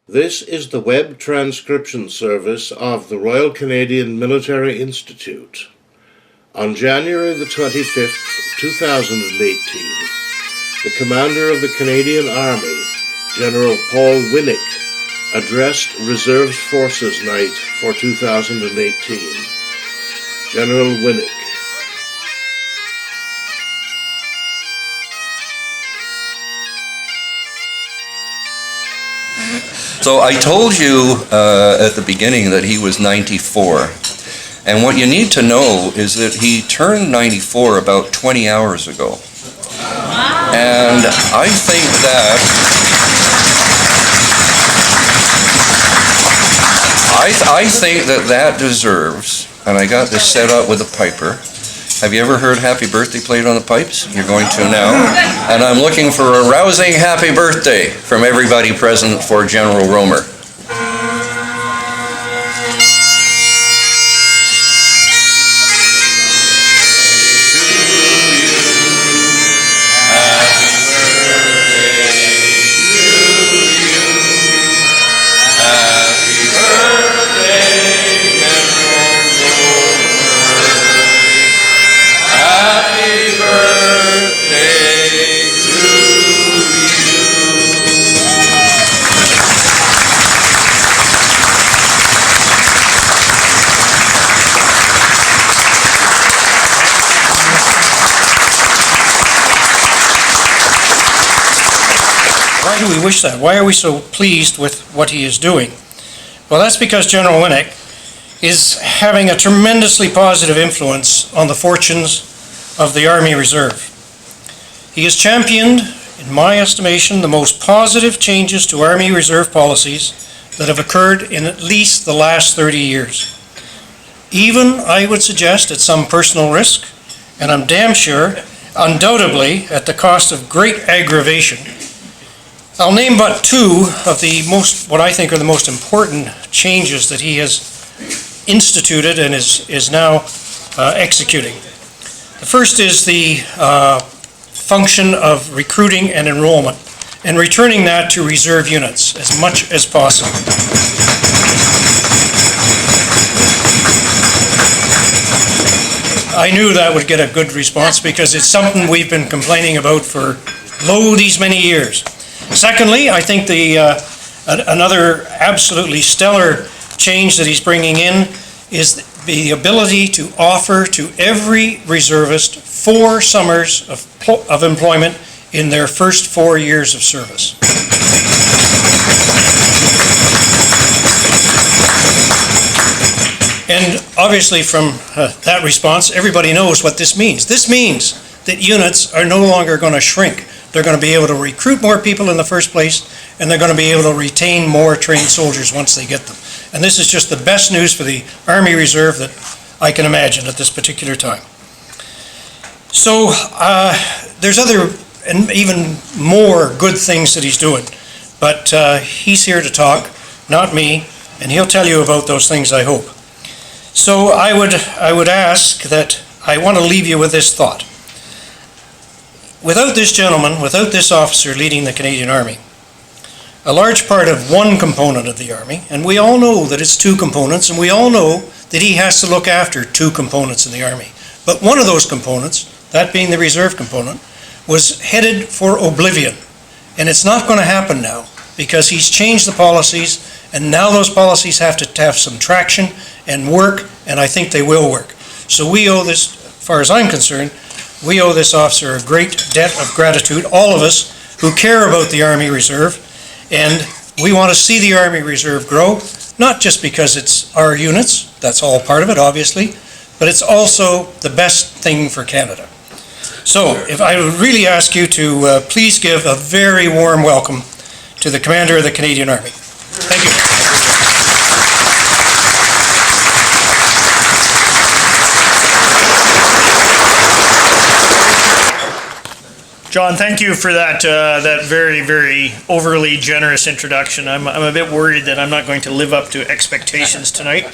This is the web transcription service of the Royal Canadian Military Institute. On January the 25th, 2018, the Commander of the Canadian Army, General Paul Wynnyk, addressed Reserves Forces Night for 2018. General Wynnyk. So I told you at the beginning that he was 94. And what you need to know is that he turned 94 about 20 hours ago. And I think that deserves, and I got this set up with a piper. Have you ever heard Happy Birthday played on the pipes? You're going to now. And I'm looking for a rousing happy birthday from everybody present for General Romer. Why do we wish that? Why are we so pleased with what he is doing? Well, that's because General Wynnyk is having a tremendously positive influence on the fortunes of the Army Reserve. He has championed, in my estimation, the most positive changes to Army Reserve policies that have occurred in at least the last 30 years. Even, I would suggest, at some personal risk, and I'm damn sure, undoubtedly, at the cost of great aggravation. I'll name but two of the what I think are the most important changes that he has instituted and is now executing. The first is the function of recruiting and enrollment, and returning that to reserve units as much as possible. I knew that would get a good response because it's something we've been complaining about for these many years. Secondly, I think another absolutely stellar change that he's bringing in is the ability to offer to every reservist 4 summers of employment in their first 4 years of service. And obviously from that response, everybody knows what this means. This means that units are no longer going to shrink. They're going to be able to recruit more people in the first place, and they're going to be able to retain more trained soldiers once they get them. And this is just the best news for the Army Reserve that I can imagine at this particular time. So there's other and even more good things that he's doing, but he's here to talk, not me, and he'll tell you about those things, I hope. So I would ask that I want to leave you with this thought. Without this gentleman, without this officer leading the Canadian Army, a large part of one component of the Army, and we all know that it's 2 components, and we all know that he has to look after 2 components in the Army. But one of those components, that being the reserve component, was headed for oblivion. And it's not going to happen now because he's changed the policies, and now those policies have to have some traction and work, and I think they will work. So we owe this, as far as I'm concerned, we owe this officer a great debt of gratitude, all of us who care about the Army Reserve, and we want to see the Army Reserve grow, not just because it's our units, that's all part of it, obviously, but it's also the best thing for Canada. So, if I would really ask you to please give a very warm welcome to the Commander of the Canadian Army. Thank you. John, thank you for that very, very overly generous introduction. I'm a bit worried that I'm not going to live up to expectations tonight.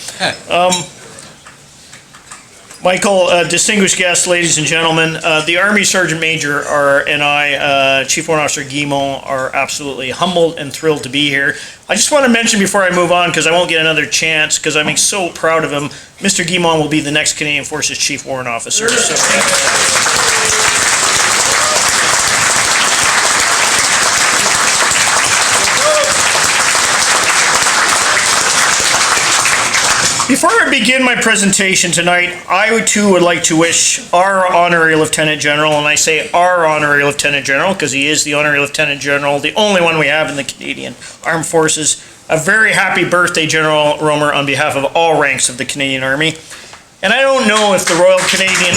Michael, distinguished guests, ladies and gentlemen, the Army Sergeant Major and I, Chief Warrant Officer Guimont, are absolutely humbled and thrilled to be here. I just want to mention before I move on, because I won't get another chance, because I'm so proud of him, Mr. Guimont will be the next Canadian Forces Chief Warrant Officer. Before I begin my presentation tonight, I too would like to wish our Honorary Lieutenant General, and I say our Honorary Lieutenant General because he is the Honorary Lieutenant General, the only one we have in the Canadian Armed Forces, a very happy birthday, General Romer, on behalf of all ranks of the Canadian Army. And I don't know if the Royal Canadian...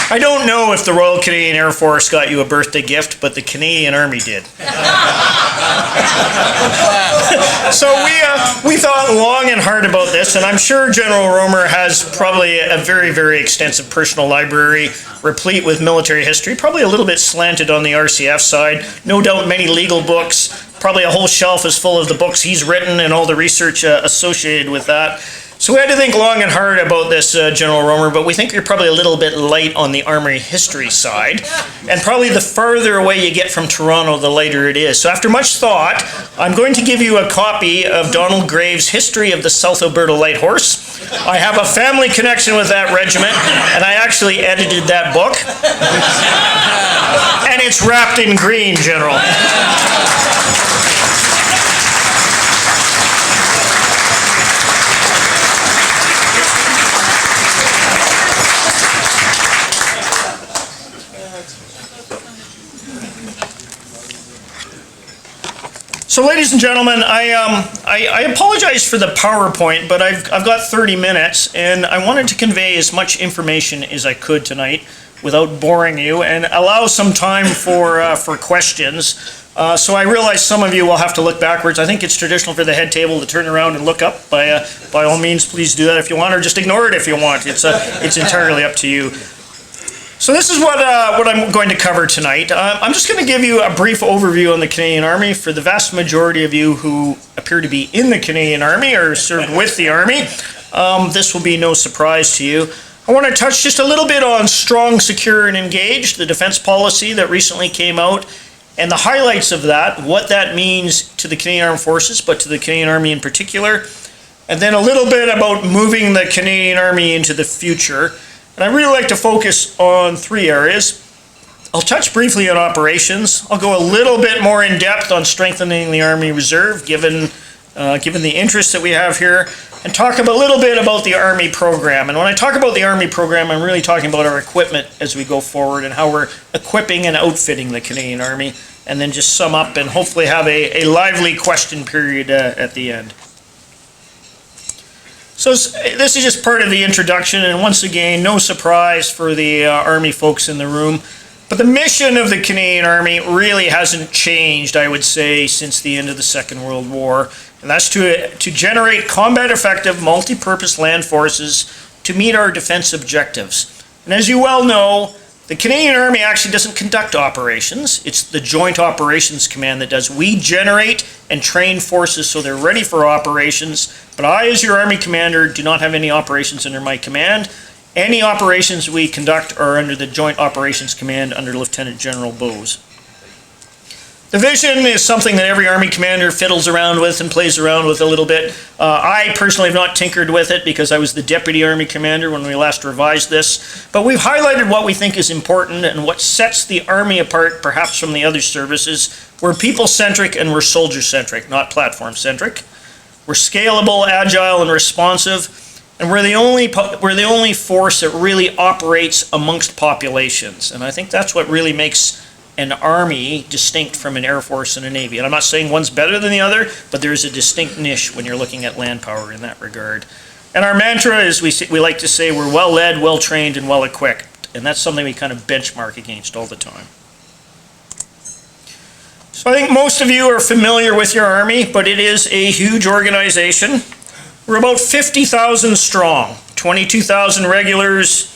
I don't know if the Royal Canadian Air Force got you a birthday gift, but the Canadian Army did. So we thought long and hard about this, and I'm sure General Romer has probably a very, very extensive personal library replete with military history, probably a little bit slanted on the RCF side, no doubt many legal books, probably a whole shelf is full of the books he's written and all the research associated with that. So we had to think long and hard about this, General Romer, but we think you're probably a little bit light on the Army history side, and probably the farther away you get from Toronto, the lighter it is. So after much thought, I'm going to give you a copy of Donald Graves' History of the South Alberta Light Horse. I have a family connection with that regiment, and I actually edited that book. And it's wrapped in green, General. So, ladies and gentlemen, I apologize for the PowerPoint, but I've got 30 minutes, and I wanted to convey as much information as I could tonight without boring you, and allow some time for questions. So I realize some of you will have to look backwards. I think it's traditional for the head table to turn around and look up. By all means, please do that if you want, or just ignore it if you want. It's entirely up to you. So this is what I'm going to cover tonight. I'm just going to give you a brief overview on the Canadian Army. For the vast majority of you who appear to be in the Canadian Army or served with the Army, this will be no surprise to you. I want to touch just a little bit on strong, secure, and engaged, the defense policy that recently came out, and the highlights of that, what that means to the Canadian Armed Forces, but to the Canadian Army in particular, and then a little bit about moving the Canadian Army into the future. And I really like to focus on three areas. I'll touch briefly on operations. I'll go a little bit more in depth on strengthening the Army Reserve, given the interest that we have here, and talk a little bit about the Army program. And when I talk about the Army program, I'm really talking about our equipment as we go forward and how we're equipping and outfitting the Canadian Army, and then just sum up and hopefully have a lively question period at the end. So this is just part of the introduction, and once again, no surprise for the Army folks in the room. But the mission of the Canadian Army really hasn't changed, I would say, since the end of the Second World War. And that's to generate combat-effective, multi-purpose land forces to meet our defense objectives. And as you well know, the Canadian Army actually doesn't conduct operations. It's the Joint Operations Command that does. We generate and train forces so they're ready for operations. But I, as your Army commander, do not have any operations under my command. Any operations we conduct are under the Joint Operations Command under Lieutenant General Bose. The vision is something that every Army commander fiddles around with and plays around with a little bit. I personally have not tinkered with it because I was the Deputy Army Commander when we last revised this. But we've highlighted what we think is important and what sets the Army apart perhaps from the other services. We're people-centric and we're soldier-centric, not platform-centric. We're scalable, agile, and responsive. And we're the only force that really operates amongst populations. And I think that's what really makes an Army distinct from an Air Force and a Navy. And I'm not saying one's better than the other, but there's a distinct niche when you're looking at land power in that regard. And our mantra is we like to say we're well led, well trained, and well equipped. And that's something we kind of benchmark against all the time. So I think most of you are familiar with your Army, but it is a huge organization. We're about 50,000 strong, 22,000 regulars,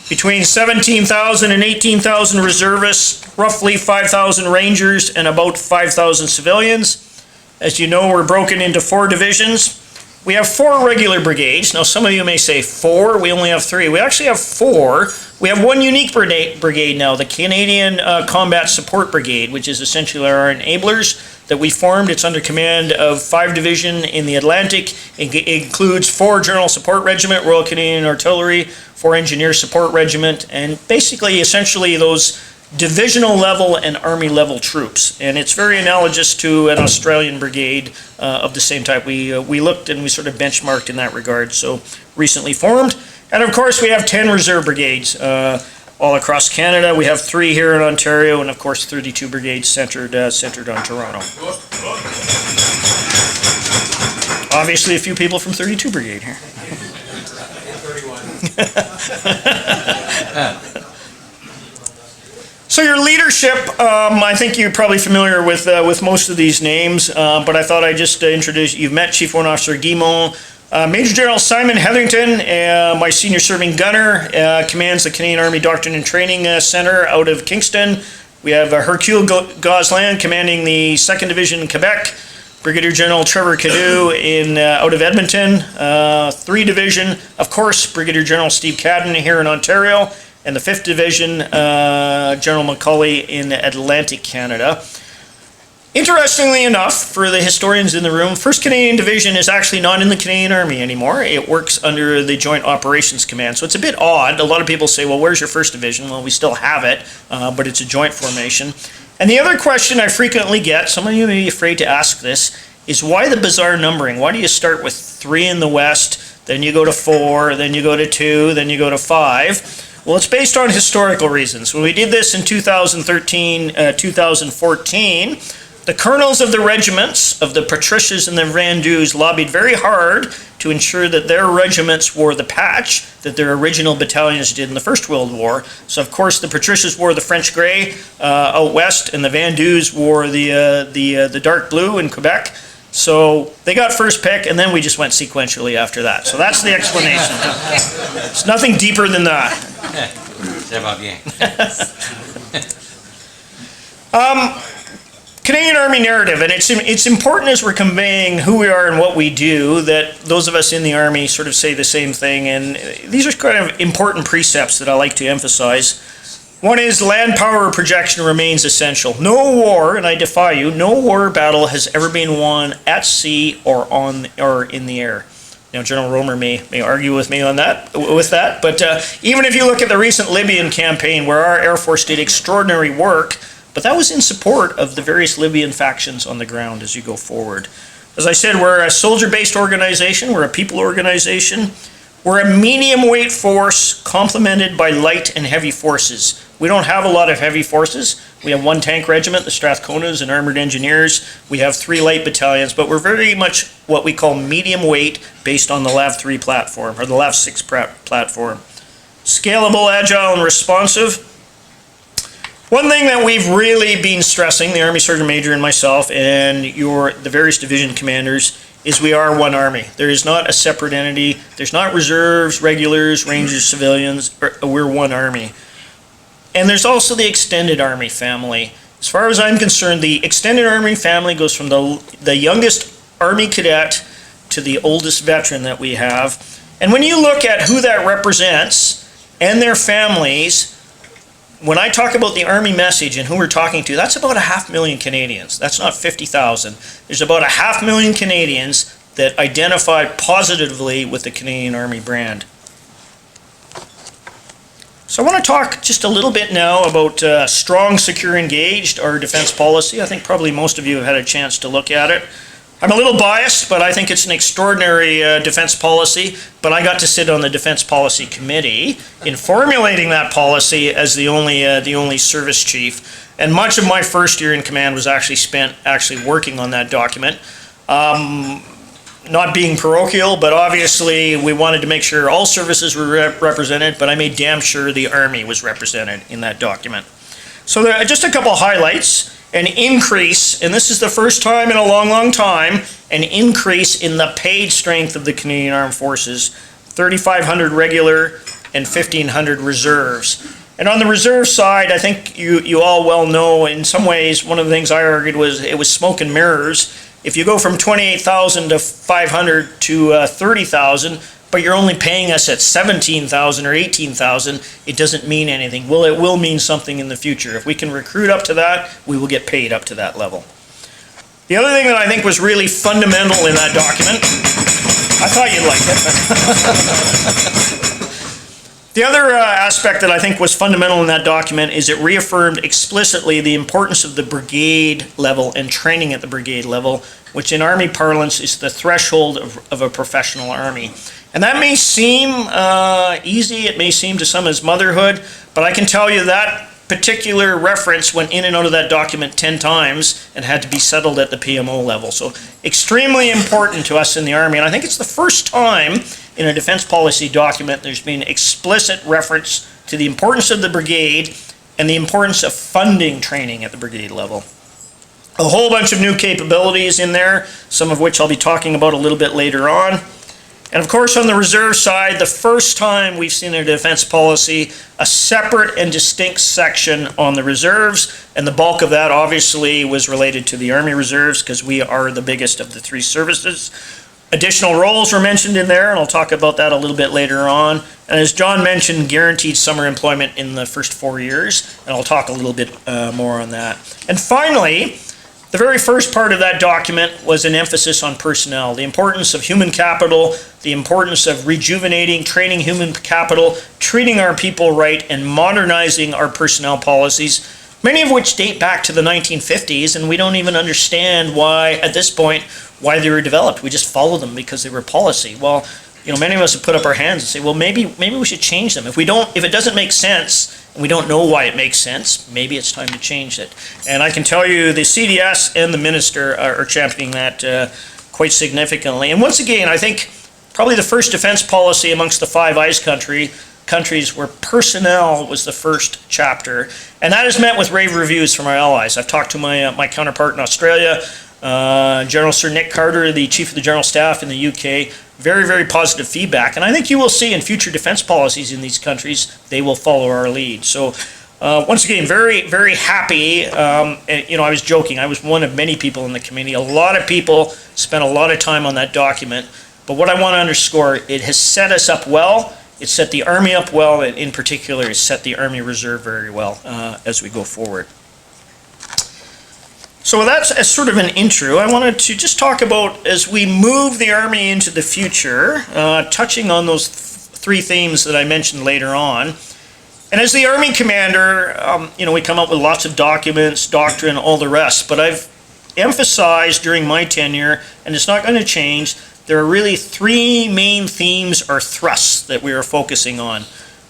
between 17,000 and 18,000 reservists, roughly 5,000 Rangers, and about 5,000 civilians. As you know, we're broken into 4 divisions. We have 4 regular brigades. Now, some of you may say 4, we only have 3. We actually have 4. We have 1 unique brigade now, the Canadian Combat Support Brigade, which is essentially our enablers that we formed. It's under command of 5 Division in the Atlantic. It includes 4 General Support Regiment, Royal Canadian Artillery, 4 Engineer Support Regiment, and basically, essentially, those divisional level and army level troops, and it's very analogous to an Australian brigade of the same type. We looked and we sort of benchmarked in that regard, so recently formed. And of course we have 10 reserve brigades all across Canada. We have 3 here in Ontario, and of course 32 brigades centered on Toronto. Obviously a few people from 32 Brigade here. 31. So your leadership, I think you're probably familiar with most of these names, but I thought I'd just introduce you. You've met Chief Warrant Officer Guimont, Major General Simon Hetherington, my senior serving gunner, commands the Canadian Army Doctrine and Training Center out of Kingston. We have Hercule Gosselin commanding the 2nd Division in Quebec, Brigadier General Trevor Cadieux out of Edmonton, 3 Division, of course, Brigadier General Steve Cadden here in Ontario, and the 5th Division, General McCauley in Atlantic Canada. Interestingly enough, for the historians in the room, 1st Canadian Division is actually not in the Canadian Army anymore. It works under the Joint Operations Command. So it's a bit odd. A lot of people say, well, where's your 1st Division? Well, we still have it, but it's a joint formation. And the other question I frequently get, some of you may be afraid to ask this, is why the bizarre numbering? Why do you start with 3 in the West, then you go to 4, then you go to 2, then you go to 5? Well, it's based on historical reasons. When we did this in 2014, the colonels of the regiments of the Patricias and the Vendus lobbied very hard to ensure that their regiments wore the patch that their original battalions did in the First World War. So, of course, the Patricias wore the French grey out west, and the Vendus wore the dark blue in Quebec. So they got first pick, and then we just went sequentially after that. So that's the explanation. It's nothing deeper than that. Ça va bien. Canadian Army narrative, and it's important as we're conveying who we are and what we do that those of us in the Army sort of say the same thing, and these are kind of important precepts that I like to emphasize. One is land power projection remains essential. No war, and I defy you, no war battle has ever been won at sea or in the air. Now, General Romer may argue with me on that, but even if you look at the recent Libyan campaign where our Air Force did extraordinary work, but that was in support of the various Libyan factions on the ground as you go forward. As I said, we're a soldier-based organization, we're a people organization, we're a medium weight force complemented by light and heavy forces. We don't have a lot of heavy forces. We have 1 tank regiment, the Strathconas and Armoured Engineers. We have 3 light battalions, but we're very much what we call medium weight based on the LAV-3 platform, or the LAV-6 platform. Scalable, agile, and responsive. One thing that we've really been stressing, the Army Sergeant Major and myself, and the various division commanders, is we are one Army. There is not a separate entity. There's not reserves, regulars, rangers, civilians. We're one Army. And there's also the extended Army family. As far as I'm concerned, the extended Army family goes from the youngest Army cadet to the oldest veteran that we have. And when you look at who that represents and their families, when I talk about the Army message and who we're talking to, that's about 500,000 Canadians. That's not 50,000. There's about 500,000 Canadians that identify positively with the Canadian Army brand. So I want to talk just a little bit now about strong, secure, engaged, our defense policy. I think probably most of you have had a chance to look at it. I'm a little biased, but I think it's an extraordinary defense policy, but I got to sit on the Defense Policy Committee in formulating that policy as the only service chief. And much of my first year in command was actually spent working on that document. Not being parochial, but obviously we wanted to make sure all services were represented, but I made damn sure the Army was represented in that document. So there are just a couple highlights. An increase, and this is the first time in a long, long time, an increase in the paid strength of the Canadian Armed Forces, 3,500 regular and 1,500 reserves. And on the reserve side, I think you all well know, in some ways, one of the things I argued was it was smoke and mirrors. If you go from 28,000 to 500 to 30,000, but you're only paying us at 17,000 or 18,000, it doesn't mean anything. Well, it will mean something in the future. If we can recruit up to that, we will get paid up to that level. The other thing that I think was really fundamental in that document, I thought you'd like it. The other aspect that I think was fundamental in that document is it reaffirmed explicitly the importance of the brigade level and training at the brigade level, which in Army parlance is the threshold of a professional Army. And that may seem easy, it may seem to some as motherhood, but I can tell you that particular reference went in and out of that document 10 times and had to be settled at the PMO level. So extremely important to us in the Army, and I think it's the first time in a defense policy document there's been explicit reference to the importance of the brigade and the importance of funding training at the brigade level. A whole bunch of new capabilities in there, some of which I'll be talking about a little bit later on. And of course, on the reserve side, the first time we've seen in a defense policy a separate and distinct section on the reserves, and the bulk of that obviously was related to the Army Reserves because we are the biggest of the three services. Additional roles were mentioned in there, and I'll talk about that a little bit later on. And as John mentioned, guaranteed summer employment in the first 4 years, and I'll talk a little bit more on that. And finally, the very first part of that document was an emphasis on personnel, the importance of human capital, the importance of rejuvenating, training human capital, treating our people right, and modernizing our personnel policies, many of which date back to the 1950s, and we don't even understand why, at this point, why they were developed. We just follow them because they were policy. Well, you know, many of us have put up our hands and say, well, maybe we should change them. If it doesn't make sense, and we don't know why it makes sense, maybe it's time to change it. And I can tell you the CDS and the minister are championing that quite significantly. And once again, I think probably the first defense policy amongst the Five Eyes countries where personnel was the first chapter. And that is met with rave reviews from our allies. I've talked to my counterpart in Australia, General Sir Nick Carter, the Chief of the General Staff in the UK, very, very positive feedback. And I think you will see in future defense policies in these countries, they will follow our lead. So once again, very, very happy. You know, I was joking. I was one of many people in the committee. A lot of people spent a lot of time on that document. But what I want to underscore, it has set us up well. It set the Army up well, and in particular, it set the Army Reserve very well as we go forward. So that's as sort of an intro. I wanted to just talk about, as we move the Army into the future, touching on those three themes that I mentioned later on. And as the Army commander, you know, we come up with lots of documents, doctrine, all the rest, but I've emphasized during my tenure, and it's not going to change, there are really three main themes or thrusts that we are focusing on.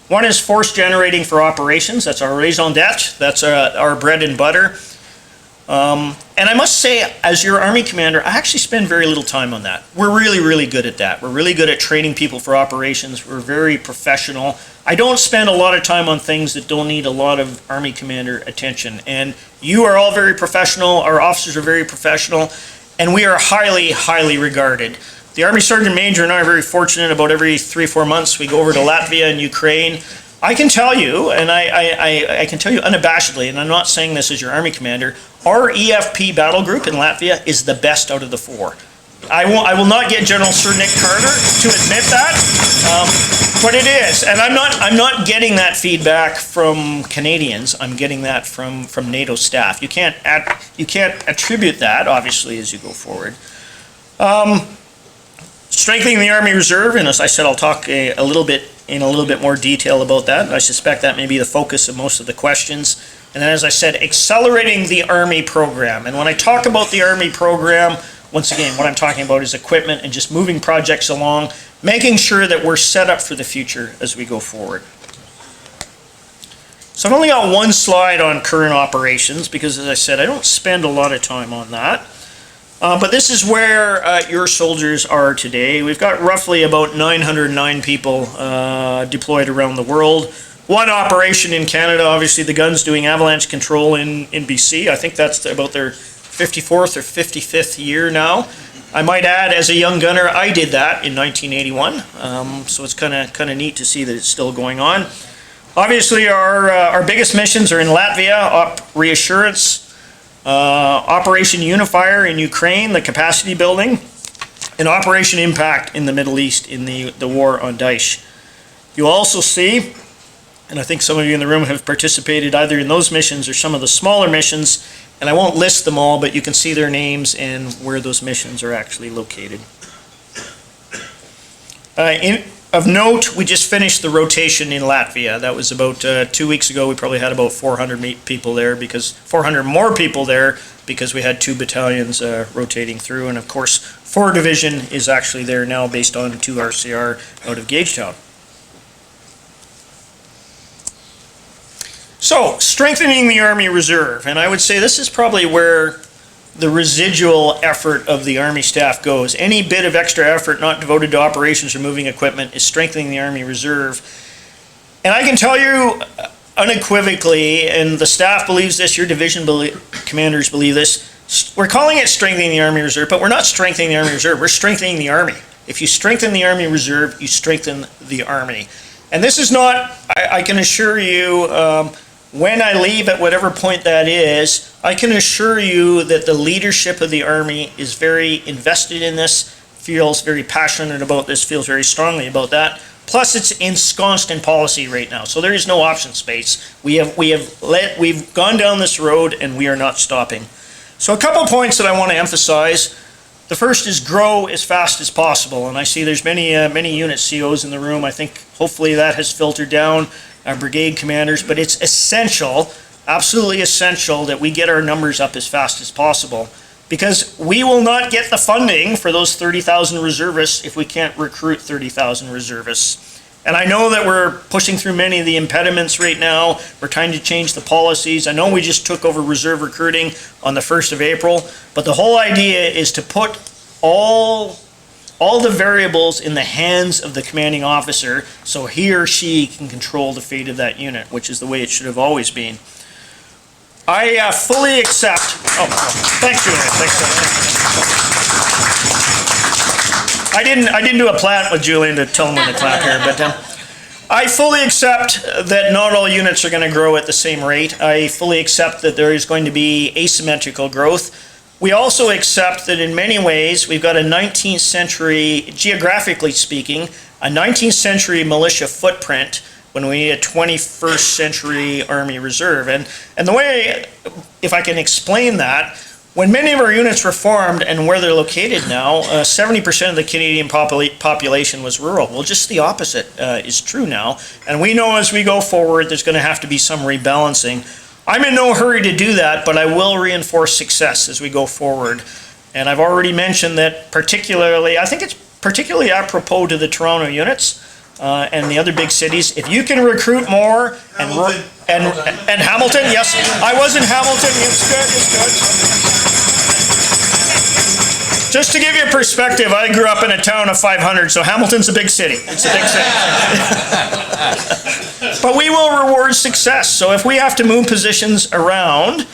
One is force generating for operations. That's our raison d'etre. That's our bread and butter. And I must say, as your Army commander, I actually spend very little time on that. We're really, really good at that. We're really good at training people for operations. We're very professional. I don't spend a lot of time on things that don't need a lot of Army commander attention. And you are all very professional. Our officers are very professional. And we are highly, highly regarded. The Army Sergeant Major and I are very fortunate. About every 3 or 4 months, we go over to Latvia and Ukraine. I can tell you, and I can tell you unabashedly, and I'm not saying this as your Army commander, our EFP battle group in Latvia is the best out of the four. I will not get General Sir Nick Carter to admit that, but it is. And I'm not getting that feedback from Canadians. I'm getting that from NATO staff. You can't attribute that, obviously, as you go forward. Strengthening the Army Reserve, and as I said, I'll talk in a little bit more detail about that. I suspect that may be the focus of most of the questions. And then, as I said, accelerating the Army program. And when I talk about the Army program, once again, what I'm talking about is equipment and just moving projects along, making sure that we're set up for the future as we go forward. So I've only got one slide on current operations because, as I said, I don't spend a lot of time on that. But this is where your soldiers are today. We've got roughly about 909 people deployed around the world. One operation in Canada, obviously the guns doing avalanche control in BC. I think that's about their 54th or 55th year now. I might add, as a young gunner, I did that in 1981. So it's kind of neat to see that it's still going on. Obviously, our biggest missions are in Latvia, Op Reassurance. Operation Unifier in Ukraine, the capacity building, and Operation Impact in the Middle East in the war on Daesh. You'll also see, and I think some of you in the room have participated either in those missions or some of the smaller missions, and I won't list them all, but you can see their names and where those missions are actually located. Of note, we just finished the rotation in Latvia. That was about 2 weeks ago. We probably had about 400 people there, because 400 more people there because we had 2 battalions rotating through, and of course 4 Division is actually there now based on 2 RCR out of Gagetown. So, strengthening the Army Reserve, and I would say this is probably where the residual effort of the Army staff goes. Any bit of extra effort not devoted to operations or moving equipment is strengthening the Army Reserve. And I can tell you unequivocally, and the staff believes this, your division commanders believe this, we're calling it strengthening the Army Reserve, but we're not strengthening the Army Reserve, we're strengthening the Army. If you strengthen the Army Reserve, you strengthen the Army. And this is not, I can assure you, when I leave at whatever point that is, I can assure you that the leadership of the Army is very invested in this, feels very passionate about this, feels very strongly about that. Plus, it's ensconced in policy right now, so there is no option space. We've gone down this road, and we are not stopping. So a couple points that I want to emphasize. The first is grow as fast as possible, and I see there's many unit COs in the room. I think hopefully that has filtered down our brigade commanders, but it's essential, absolutely essential, that we get our numbers up as fast as possible, because we will not get the funding for those 30,000 reservists if we can't recruit 30,000 reservists. And I know that we're pushing through many of the impediments right now. We're trying to change the policies. I know we just took over reserve recruiting on the 1st of April, but the whole idea is to put all the variables in the hands of the commanding officer so he or she can control the fate of that unit, which is the way it should have always been. I fully accept, thanks Julian, thanks. I didn't do a plant with Julian to tell him when to clap here, but I fully accept that not all units are going to grow at the same rate. I fully accept that there is going to be asymmetrical growth. We also accept that in many ways we've got a 19th century, geographically speaking, a 19th century militia footprint when we need a 21st century Army Reserve. And the way, if I can explain that, when many of our units were formed and where they're located now, 70% of the Canadian population was rural. Well, just the opposite is true now. And we know as we go forward there's going to have to be some rebalancing. I'm in no hurry to do that, but I will reinforce success as we go forward. And I've already mentioned that particularly, I think it's particularly apropos to the Toronto units and the other big cities. If you can recruit more and Hamilton, yes, I was in Hamilton, it's good. Just to give you a perspective, I grew up in a town of 500, so Hamilton's a big city. It's a big city. But we will reward success. So if we have to move positions around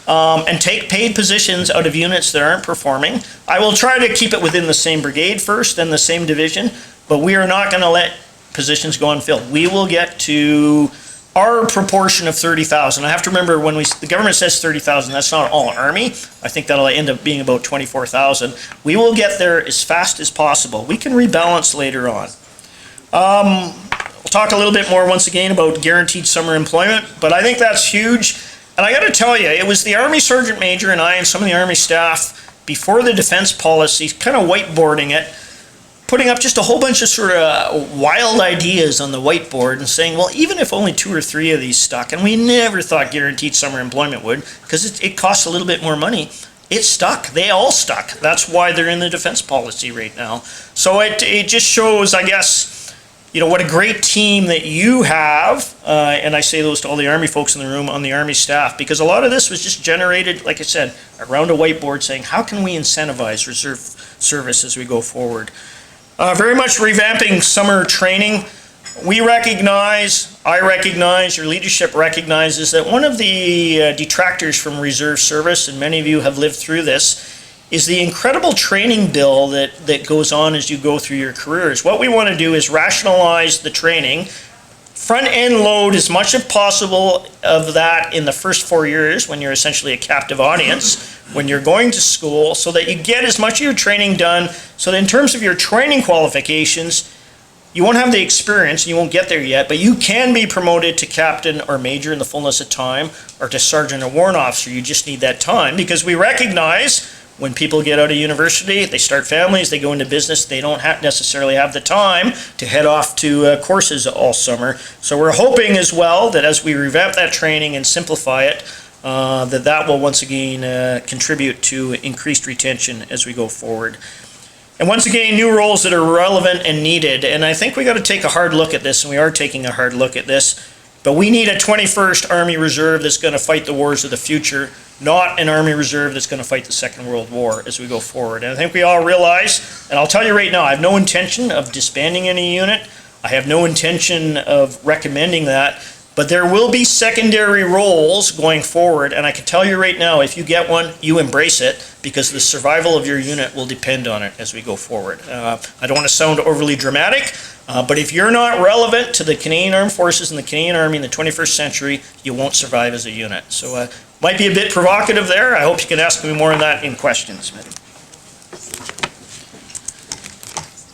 and take paid positions out of units that aren't performing, I will try to keep it within the same brigade first and the same division, but we are not going to let positions go unfilled. We will get to our proportion of 30,000. I have to remember when the government says 30,000, that's not all Army. I think that'll end up being about 24,000. We will get there as fast as possible. We can rebalance later on. We'll talk a little bit more once again about guaranteed summer employment, but I think that's huge. And I got to tell you, it was the Army Sergeant Major and I and some of the Army staff before the defense policy kind of whiteboarding it, putting up just a whole bunch of sort of wild ideas on the whiteboard and saying, well, even if only 2 or 3 of these stuck, and we never thought guaranteed summer employment would, because it costs a little bit more money, it stuck. They all stuck. That's why they're in the defense policy right now. So it just shows, I guess, you know, what a great team that you have, and I say those to all the Army folks in the room on the Army staff, because a lot of this was just generated, like I said, around a whiteboard saying, how can we incentivize reserve service as we go forward? Very much revamping summer training. We recognize, I recognize, your leadership recognizes that one of the detractors from reserve service, and many of you have lived through this, is the incredible training bill that goes on as you go through your careers. What we want to do is rationalize the training front-end load as much as possible of that in the first 4 years when you're essentially a captive audience, when you're going to school, so that you get as much of your training done, so that in terms of your training qualifications, you won't have the experience, you won't get there yet, but you can be promoted to captain or major in the fullness of time, or to sergeant or warrant officer. You just need that time, because we recognize when people get out of university, they start families, they go into business, they don't necessarily have the time to head off to courses all summer. So we're hoping as well that as we revamp that training and simplify it, that will once again contribute to increased retention as we go forward. And once again, new roles that are relevant and needed. And I think we got to take a hard look at this, and we are taking a hard look at this. But we need a 21st Army Reserve that's going to fight the wars of the future, not an Army Reserve that's going to fight the Second World War as we go forward. And I think we all realize, and I'll tell you right now, I have no intention of disbanding any unit. I have no intention of recommending that. But there will be secondary roles going forward, and I can tell you right now, if you get one, you embrace it, because the survival of your unit will depend on it as we go forward. I don't want to sound overly dramatic, but if you're not relevant to the Canadian Armed Forces and the Canadian Army in the 21st century, you won't survive as a unit. So might be a bit provocative there. I hope you can ask me more on that in questions.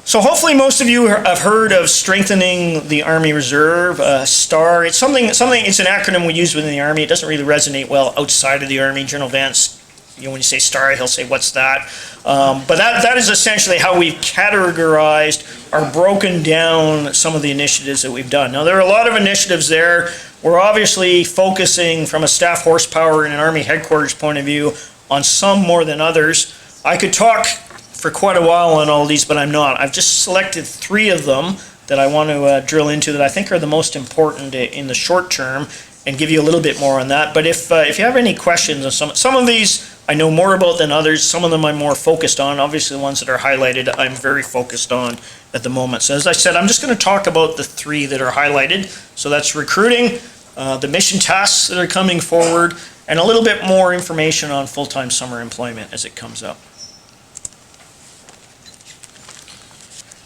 So hopefully most of you have heard of strengthening the Army Reserve, STAR. It's something. It's an acronym we use within the Army. It doesn't really resonate well outside of the Army. General Vance, when you say STAR, he'll say, "What's that?" But that is essentially how we've categorized or broken down some of the initiatives that we've done. Now, there are a lot of initiatives there. We're obviously focusing from a staff horsepower and an Army headquarters point of view on some more than others. I could talk for quite a while on all these, but I'm not. I've just selected 3 of them that I want to drill into that I think are the most important in the short term, and give you a little bit more on that. But if you have any questions on some of these, I know more about than others. Some of them I'm more focused on. Obviously, the ones that are highlighted, I'm very focused on at the moment. So as I said, I'm just going to talk about the 3 that are highlighted. So that's recruiting, the mission tasks that are coming forward, and a little bit more information on full-time summer employment as it comes up.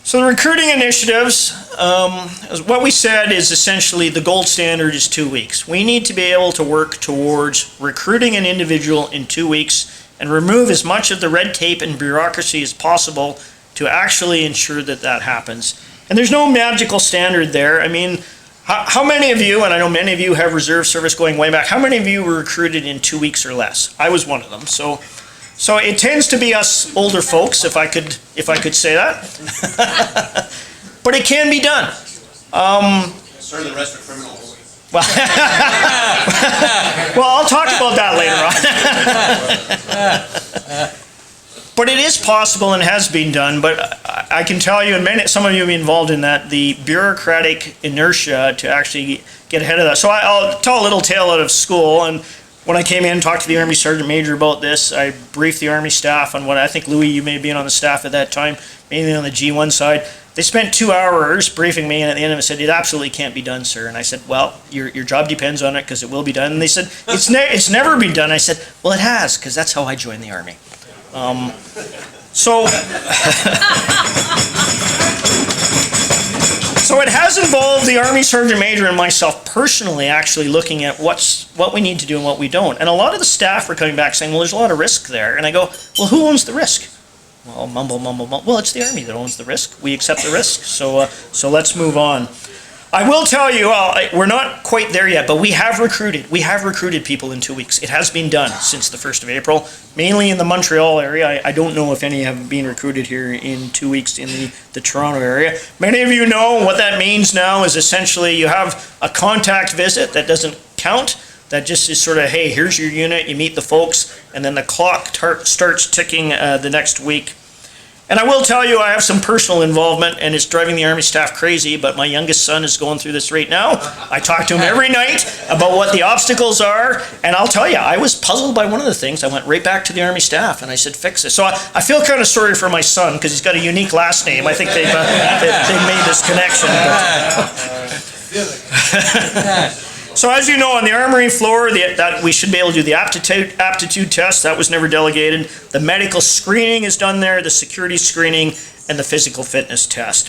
So the recruiting initiatives, what we said is essentially the gold standard is 2 weeks. We need to be able to work towards recruiting an individual in 2 weeks and remove as much of the red tape and bureaucracy as possible to actually ensure that that happens. And there's no magical standard there. I mean, how many of you, and I know many of you have reserve service going way back, how many of you were recruited in 2 weeks or less? I was one of them. So it tends to be us older folks, if I could say that. But it can be done. Sir, the rest are criminals. Well, I'll talk about that later on. But it is possible and has been done. But I can tell you, and some of you have been involved in that, the bureaucratic inertia to actually get ahead of that. So I'll tell a little tale out of school. And when I came in and talked to the Army Sergeant Major about this, I briefed the Army staff on what I think, Louis, you may have been on the staff at that time, mainly on the G1 side. They spent 2 hours briefing me, and at the end of it said, "It absolutely can't be done, sir." And I said, "Well, your job depends on it, because it will be done." And they said, it's never been done. I said, "Well, it has, because that's how I joined the Army." So it has involved the Army Sergeant Major and myself personally actually looking at what we need to do and what we don't. And a lot of the staff were coming back saying, "Well, there's a lot of risk there." And I go, "Well, who owns the risk?" Well, mumble. Well, it's the Army that owns the risk. We accept the risk. So let's move on. I will tell you, we're not quite there yet, but we have recruited. We have recruited people in 2 weeks. It has been done since the 1st of April, mainly in the Montreal area. I don't know if any have been recruited here in 2 weeks in the Toronto area. Many of you know what that means now is essentially you have a contact visit that doesn't count. That just is sort of, hey, here's your unit, you meet the folks, and then the clock starts ticking the next week. And I will tell you, I have some personal involvement, and it's driving the Army staff crazy, but my youngest son is going through this right now. I talk to him every night about what the obstacles are, and I'll tell you, I was puzzled by one of the things. I went right back to the Army staff, and I said, "Fix it." So I feel kind of sorry for my son, because he's got a unique last name. I think they've made this connection. So as you know, on the armory floor, that we should be able to do the aptitude test. That was never delegated. The medical screening is done there, the security screening, and the physical fitness test.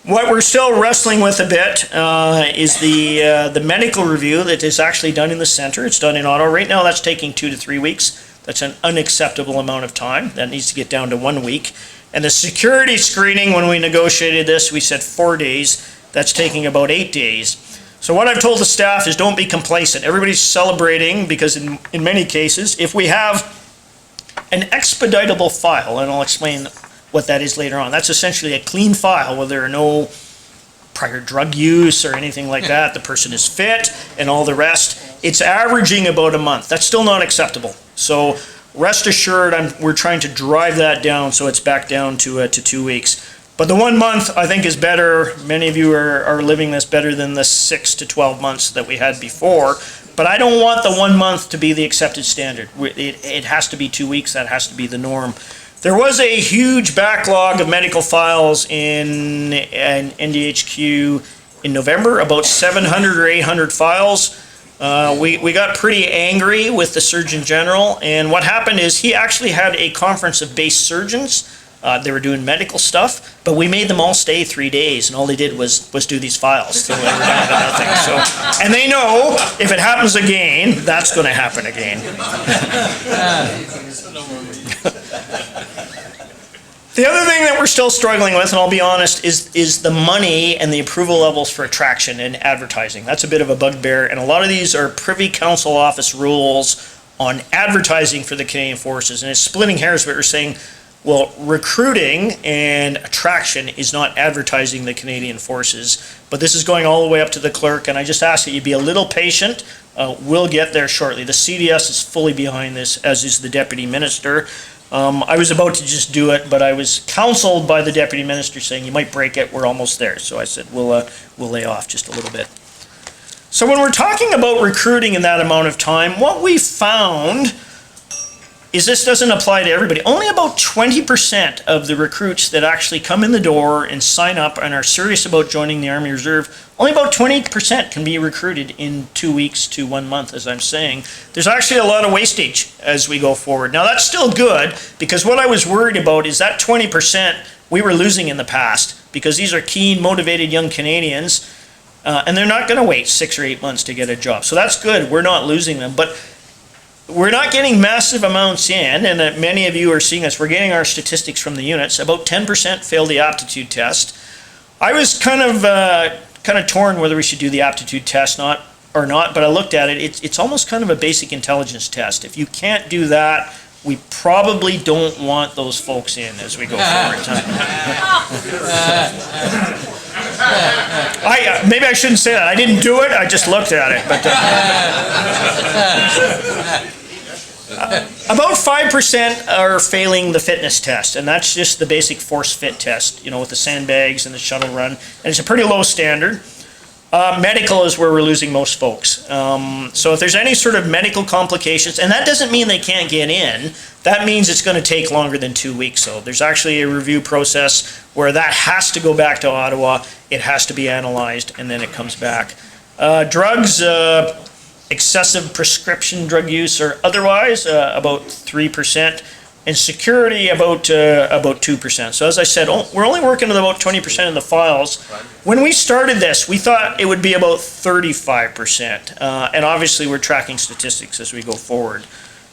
What we're still wrestling with a bit is the medical review that is actually done in the center. It's done in Ottawa. Right now that's taking 2 to 3 weeks. That's an unacceptable amount of time. That needs to get down to 1 week. And the security screening, when we negotiated this, we said 4 days. That's taking about 8 days. So what I've told the staff is don't be complacent. Everybody's celebrating because in many cases, if we have an expeditable file, and I'll explain what that is later on, that's essentially a clean file where there are no prior drug use or anything like that. The person is fit and all the rest. It's averaging about a month. That's still not acceptable. So rest assured, we're trying to drive that down so it's back down to 2 weeks. But the 1 month, I think, is better. Many of you are living this better than the 6 to 12 months that we had before. But I don't want the 1 month to be the accepted standard. It has to be 2 weeks. That has to be the norm. There was a huge backlog of medical files in NDHQ in November, about 700 or 800 files. We got pretty angry with the Surgeon General, and what happened is he actually had a conference of base surgeons. They were doing medical stuff, but we made them all stay 3 days, and all they did was do these files. So they were down to nothing. So, and they know if it happens again, that's going to happen again. The other thing that we're still struggling with, and I'll be honest, is the money and the approval levels for attraction and advertising. That's a bit of a bugbear, and a lot of these are Privy Council office rules on advertising for the Canadian Forces, and it's splitting hairs, but we're saying, well, recruiting and attraction is not advertising the Canadian Forces, but this is going all the way up to the clerk, and I just ask that you be a little patient. We'll get there shortly. The CDS is fully behind this, as is the Deputy Minister. I was about to just do it, but I was counseled by the Deputy Minister saying, you might break it, we're almost there. So I said, we'll lay off just a little bit. So when we're talking about recruiting in that amount of time, what we found is this doesn't apply to everybody. Only about 20% of the recruits that actually come in the door and sign up and are serious about joining the Army Reserve, only about 20% can be recruited in 2 weeks to 1 month, as I'm saying. There's actually a lot of wastage as we go forward. Now that's still good, because what I was worried about is that 20% we were losing in the past, because these are keen, motivated young Canadians, and they're not going to wait 6 or 8 months to get a job. So that's good, we're not losing them. But we're not getting massive amounts in, and many of you are seeing us. We're getting our statistics from the units. About 10% fail the aptitude test. I was kind of torn whether we should do the aptitude test or not, but I looked at it. It's almost kind of a basic intelligence test. If you can't do that, we probably don't want those folks in as we go forward. Maybe I shouldn't say that. I didn't do it. I just looked at it. But about 5% are failing the fitness test, and that's just the basic force fit test, with the sandbags and the shuttle run, and it's a pretty low standard. Medical is where we're losing most folks. So if there's any sort of medical complications, and that doesn't mean they can't get in, that means it's going to take longer than 2 weeks. So there's actually a review process where that has to go back to Ottawa, it has to be analyzed, and then it comes back. Drugs, excessive prescription drug use or otherwise, about 3%. And security, about 2%. So as I said, we're only working with about 20% of the files. When we started this, we thought it would be about 35%. And obviously we're tracking statistics as we go forward.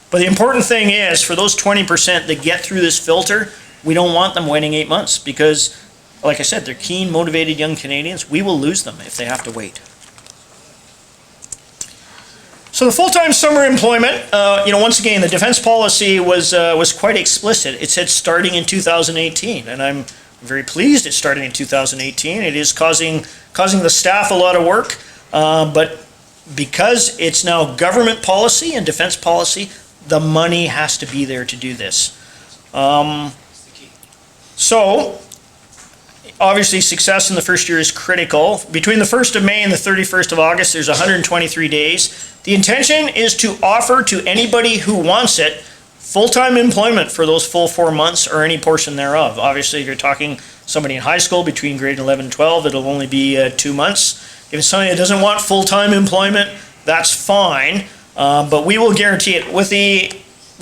But the important thing is, for those 20% that get through this filter, we don't want them waiting 8 months because, like I said, they're keen, motivated young Canadians. We will lose them if they have to wait. So the full-time summer employment, once again, the defense policy was quite explicit. It said starting in 2018, and I'm very pleased it's starting in 2018. It is causing the staff a lot of work, but because it's now government policy and defense policy, the money has to be there to do this. So, obviously, success in the first year is critical. Between the 1st of May and the 31st of August, there's 123 days. The intention is to offer to anybody who wants it full-time employment for those full 4 months or any portion thereof. Obviously, if you're talking somebody in high school between grade 11 and 12, it'll only be 2 months. If it's somebody that doesn't want full-time employment, that's fine, but we will guarantee it. With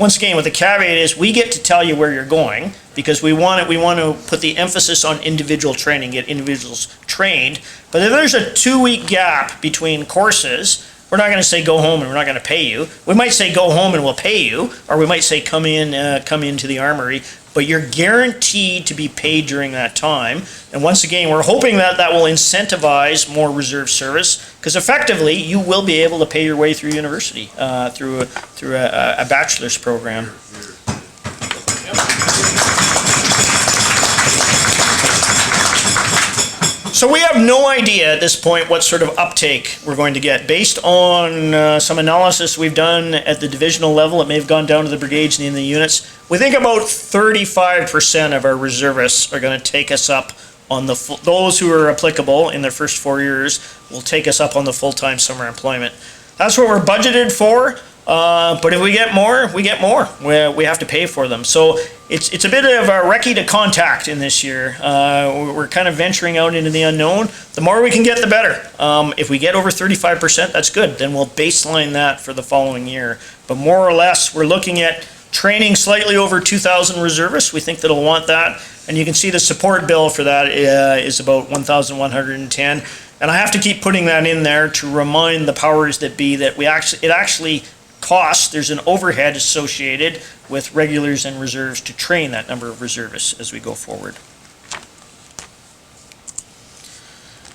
once again, what the caveat is, we get to tell you where you're going because we want to put the emphasis on individual training, get individuals trained. But if there's a 2-week gap between courses, we're not going to say go home and we're not going to pay you. We might say go home and we'll pay you, or we might say come into the armory. But you're guaranteed to be paid during that time. And once again, we're hoping that that will incentivize more reserve service, because effectively you will be able to pay your way through university through a bachelor's program. So we have no idea at this point what sort of uptake we're going to get. Based on some analysis we've done at the divisional level, it may have gone down to the brigades and in the units. We think about 35% of our reservists are going to take us up on those who are applicable in their first 4 years will take us up on the full-time summer employment. That's what we're budgeted for. But if we get more, we get more. We have to pay for them. So it's a bit of a recce to contact in this year. We're kind of venturing out into the unknown. The more we can get, the better. If we get over 35%, that's good. Then we'll baseline that for the following year. But more or less, we're looking at training slightly over 2,000 reservists. We think that it'll want that. And you can see the support bill for that is about 1,110. And I have to keep putting that in there to remind the powers that be that it actually costs, there's an overhead associated with regulars and reserves to train that number of reservists as we go forward.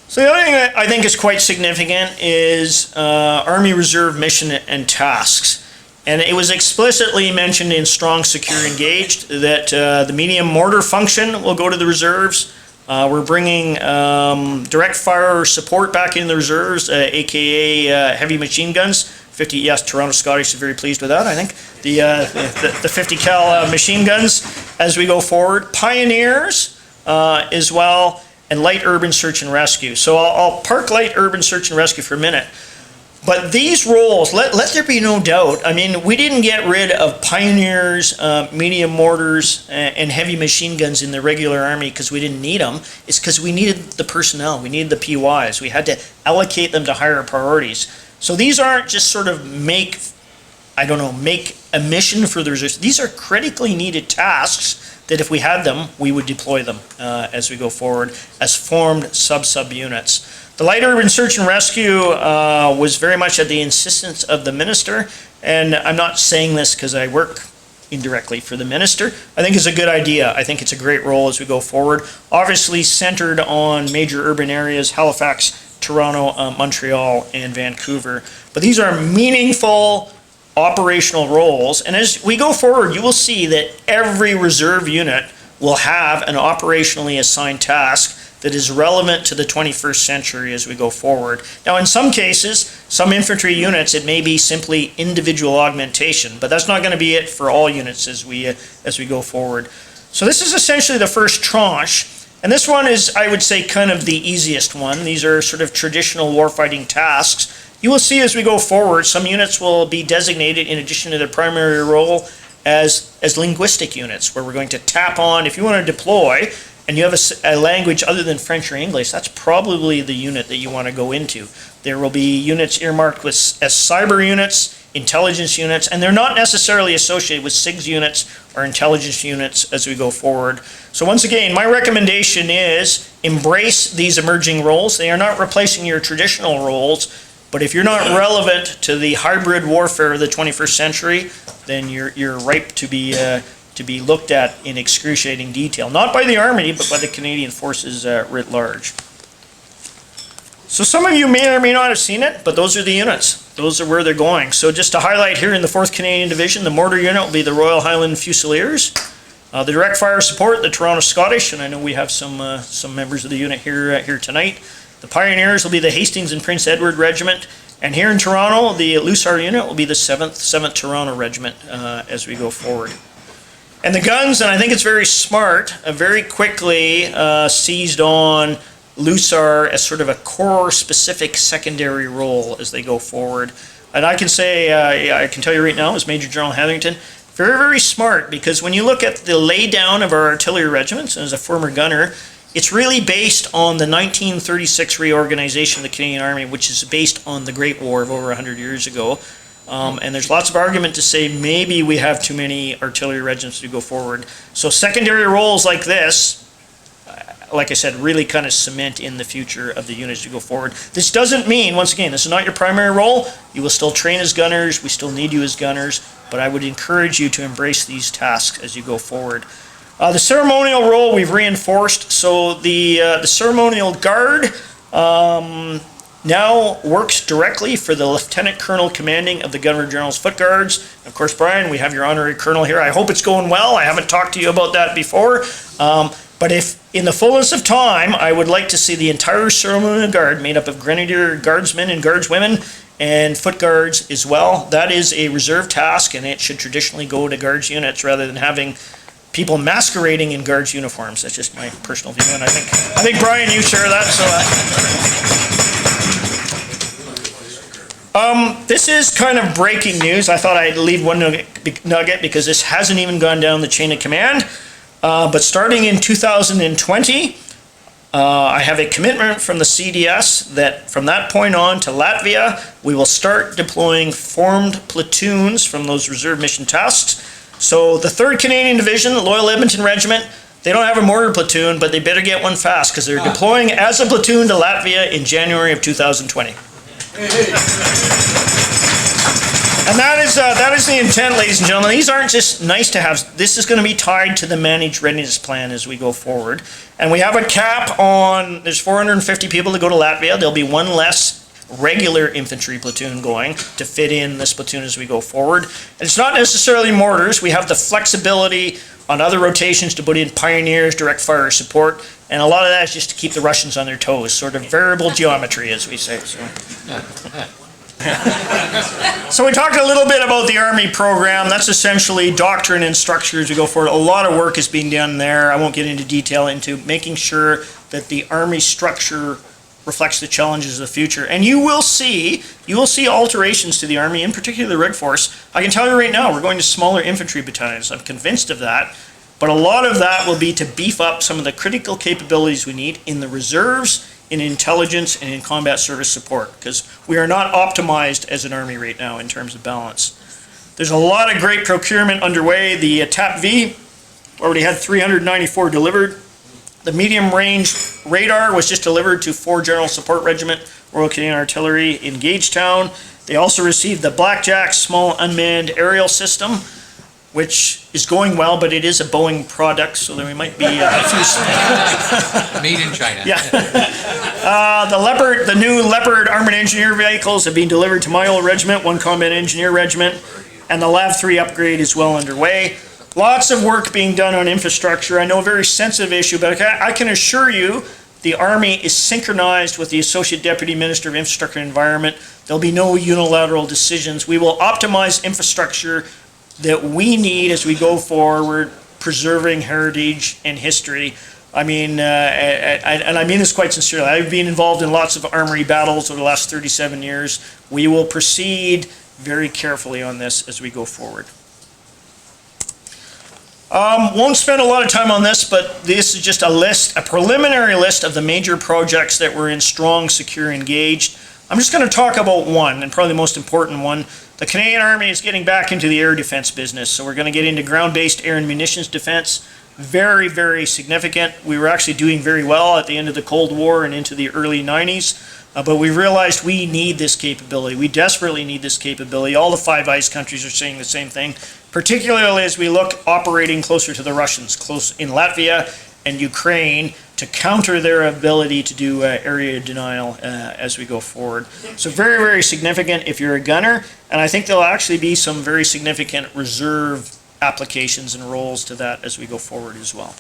So the other thing that I think is quite significant is Army Reserve mission and tasks. And it was explicitly mentioned in Strong, Secure, Engaged that the medium mortar function will go to the reserves. We're bringing direct fire support back in the reserves, aka heavy machine guns. 50, yes, Toronto Scottish is very pleased with that, I think. The 50 cal machine guns as we go forward. Pioneers as well, and light urban search and rescue. So I'll park light urban search and rescue for a minute. But these roles, let there be no doubt, I mean, we didn't get rid of pioneers, medium mortars, and heavy machine guns in the regular army because we didn't need them. It's because we needed the personnel, we needed the PYs. We had to allocate them to higher priorities. So these aren't just sort of make a mission for the reserves. These are critically needed tasks that if we had them, we would deploy them as we go forward as formed sub units. The light urban search and rescue was very much at the insistence of the minister, and I'm not saying this because I work indirectly for the minister. I think it's a good idea. I think it's a great role as we go forward. Obviously centered on major urban areas, Halifax, Toronto, Montreal, and Vancouver. But these are meaningful operational roles, and as we go forward, you will see that every reserve unit will have an operationally assigned task that is relevant to the 21st century as we go forward. Now, in some cases, some infantry units, it may be simply individual augmentation, but that's not going to be it for all units as we go forward. So this is essentially the first tranche. And this one is, I would say, kind of the easiest one. These are sort of traditional warfighting tasks. You will see as we go forward, some units will be designated in addition to their primary role as linguistic units, where we're going to tap on, if you want to deploy, and you have a language other than French or English, that's probably the unit that you want to go into. There will be units earmarked as cyber units, intelligence units, and they're not necessarily associated with SIGs units or intelligence units as we go forward. So once again, my recommendation is embrace these emerging roles. They are not replacing your traditional roles, but if you're not relevant to the hybrid warfare of the 21st century, then you're ripe to be looked at in excruciating detail, not by the Army, but by the Canadian Forces writ large. So some of you may or may not have seen it, but those are the units. Those are where they're going. So just to highlight here in the 4th Canadian Division, the mortar unit will be the Royal Highland Fusiliers. The direct fire support, the Toronto Scottish, and I know we have some members of the unit here tonight. The Pioneers will be the Hastings and Prince Edward Regiment. And here in Toronto, the Lussar unit will be the 7th Toronto Regiment as we go forward. And the guns, and I think it's very smart, very quickly seized on Lussar as sort of a core-specific secondary role as they go forward. And I can say, I can tell you right now, as Major General Hetherington, very, very smart, because when you look at the laydown of our artillery regiments, and as a former gunner, it's really based on the 1936 reorganization of the Canadian Army, which is based on the Great War of over 100 years ago. And there's lots of argument to say maybe we have too many artillery regiments to go forward. So secondary roles like this, like I said, really kind of cement in the future of the units to go forward. This doesn't mean, once again, this is not your primary role. You will still train as gunners. We still need you as gunners. But I would encourage you to embrace these tasks as you go forward. The ceremonial role we've reinforced. So the ceremonial guard now works directly for the Lieutenant Colonel commanding of the Governor General's Foot Guards. Of course, Brian, we have your honorary colonel here. I hope it's going well. I haven't talked to you about that before. But if, in the fullness of time, I would like to see the entire ceremonial guard made up of Grenadier Guardsmen and Guardswomen and Foot Guards as well. That is a reserve task, and it should traditionally go to Guards units rather than having people masquerading in Guards uniforms. That's just my personal view, and I think Brian, you share that. So, this is kind of breaking news. I thought I'd leave one nugget because this hasn't even gone down the chain of command. But starting in 2020, I have a commitment from the CDS that from that point on to Latvia, we will start deploying formed platoons from those reserve mission tasks. So the 3rd Canadian Division, the Loyal Edmonton Regiment, they don't have a mortar platoon, but they better get one fast because they're deploying as a platoon to Latvia in January of 2020. And that is the intent, ladies and gentlemen. These aren't just nice to have. This is going to be tied to the managed readiness plan as we go forward. And we have a cap on, there's 450 people to go to Latvia. There'll be one less regular infantry platoon going to fit in this platoon as we go forward. And it's not necessarily mortars. We have the flexibility on other rotations to put in pioneers, direct fire support. And a lot of that is just to keep the Russians on their toes, sort of variable geometry, as we say. So we talked a little bit about the Army program. That's essentially doctrine and structure as we go forward. A lot of work is being done there. I won't get into detail into making sure that the Army structure reflects the challenges of the future. And you will see alterations to the Army, in particular the Red Force. I can tell you right now, we're going to smaller infantry battalions. I'm convinced of that. But a lot of that will be to beef up some of the critical capabilities we need in the reserves, in intelligence, and in combat service support, because we are not optimized as an Army right now in terms of balance. There's a lot of great procurement underway. The TAP-V already had 394 delivered. The medium-range radar was just delivered to 4 General Support Regiment, Royal Canadian Artillery in Gagetown. They also received the Blackjack small unmanned aerial system, which is going well, but it is a Boeing product, so there might be a few... Made in China. Yeah. The new Leopard armored engineer vehicles have been delivered to my old regiment, 1 Combat Engineer Regiment, and the LAV-3 upgrade is well underway. Lots of work being done on infrastructure. I know a very sensitive issue, but I can assure you the Army is synchronized with the Associate Deputy Minister of Infrastructure and Environment. There'll be no unilateral decisions. We will optimize infrastructure that we need as we go forward, preserving heritage and history. I mean, and I mean this quite sincerely. I've been involved in lots of Armory battles over the last 37 years. We will proceed very carefully on this as we go forward. Won't spend a lot of time on this, but this is just a preliminary list of the major projects that we're in strong, secure, engaged. I'm just going to talk about one, and probably the most important one. The Canadian Army is getting back into the air defense business, so we're going to get into ground-based air and munitions defense. Very, very significant. We were actually doing very well at the end of the Cold War and into the early 90s, but we realized we need this capability. We desperately need this capability. All the Five Eyes countries are saying the same thing, particularly as we look operating closer to the Russians, close in Latvia and Ukraine, to counter their ability to do area denial as we go forward. So very, very significant if you're a gunner, and I think there'll actually be some very significant reserve applications and roles to that as we go forward as well.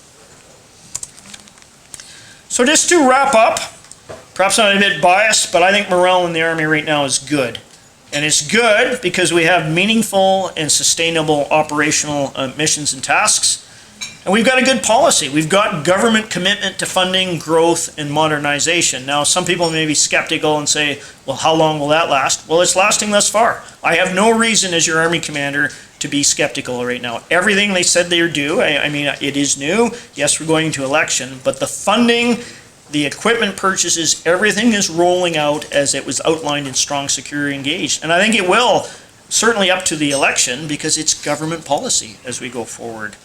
So just to wrap up, perhaps I'm a bit biased, but I think morale in the Army right now is good. And it's good because we have meaningful and sustainable operational missions and tasks. And we've got a good policy. We've got government commitment to funding, growth, and modernization. Now, some people may be skeptical and say, well, how long will that last? Well, it's lasting thus far. I have no reason as your Army commander to be skeptical right now. Everything they said they would do, I mean, it is new. Yes, we're going into election, but the funding, the equipment purchases, everything is rolling out as it was outlined in Strong, Secure, Engaged. And I think it will certainly up to the election, because it's government policy as we go forward.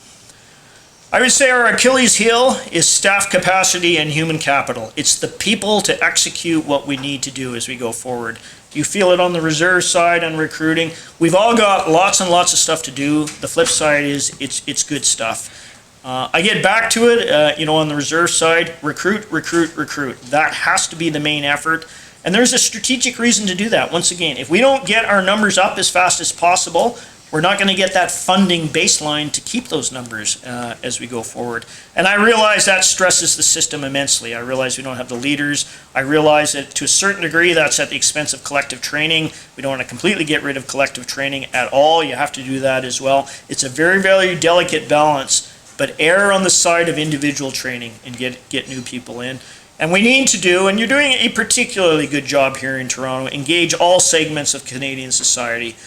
I would say our Achilles heel is staff capacity and human capital. It's the people to execute what we need to do as we go forward. You feel it on the reserve side and recruiting. We've all got lots and lots of stuff to do. The flip side is it's good stuff. I get back to it, on the reserve side, recruit. That has to be the main effort. And there's a strategic reason to do that. Once again, if we don't get our numbers up as fast as possible, we're not going to get that funding baseline to keep those numbers as we go forward. And I realize that stresses the system immensely. I realize we don't have the leaders. I realize that to a certain degree that's at the expense of collective training. We don't want to completely get rid of collective training at all. You have to do that as well. It's a very, very delicate balance, but err on the side of individual training and get new people in. And we need to do, and you're doing a particularly good job here in Toronto, engage all segments of Canadian society.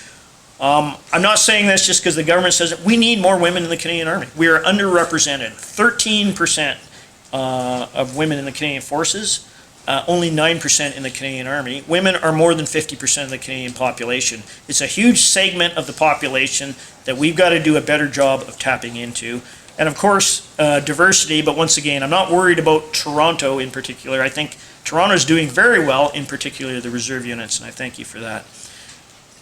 I'm not saying this just because the government says it. We need more women in the Canadian Army. We are underrepresented. 13% of women in the Canadian Forces, only 9% in the Canadian Army. Women are more than 50% of the Canadian population. It's a huge segment of the population that we've got to do a better job of tapping into. And of course, diversity, but once again, I'm not worried about Toronto in particular. I think Toronto is doing very well, in particular the reserve units, and I thank you for that.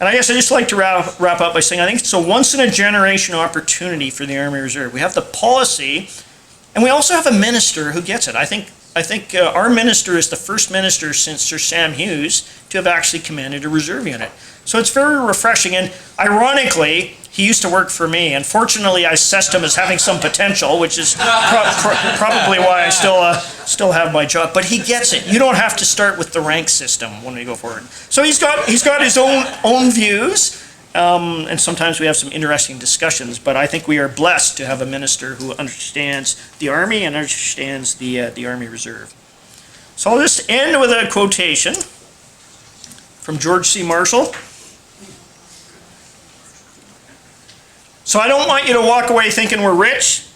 And I guess I'd just like to wrap up by saying I think it's a once-in-a-generation opportunity for the Army Reserve. We have the policy, and we also have a minister who gets it. I think our minister is the first minister since Sir Sam Hughes to have actually commanded a reserve unit. So it's very refreshing, and ironically, he used to work for me. Unfortunately, I assessed him as having some potential, which is probably why I still have my job. But he gets it. You don't have to start with the rank system when we go forward. So he's got his own views, and sometimes we have some interesting discussions. But I think we are blessed to have a minister who understands the Army and understands the Army Reserve. So I'll just end with a quotation from George C. Marshall. So I don't want you to walk away thinking we're rich.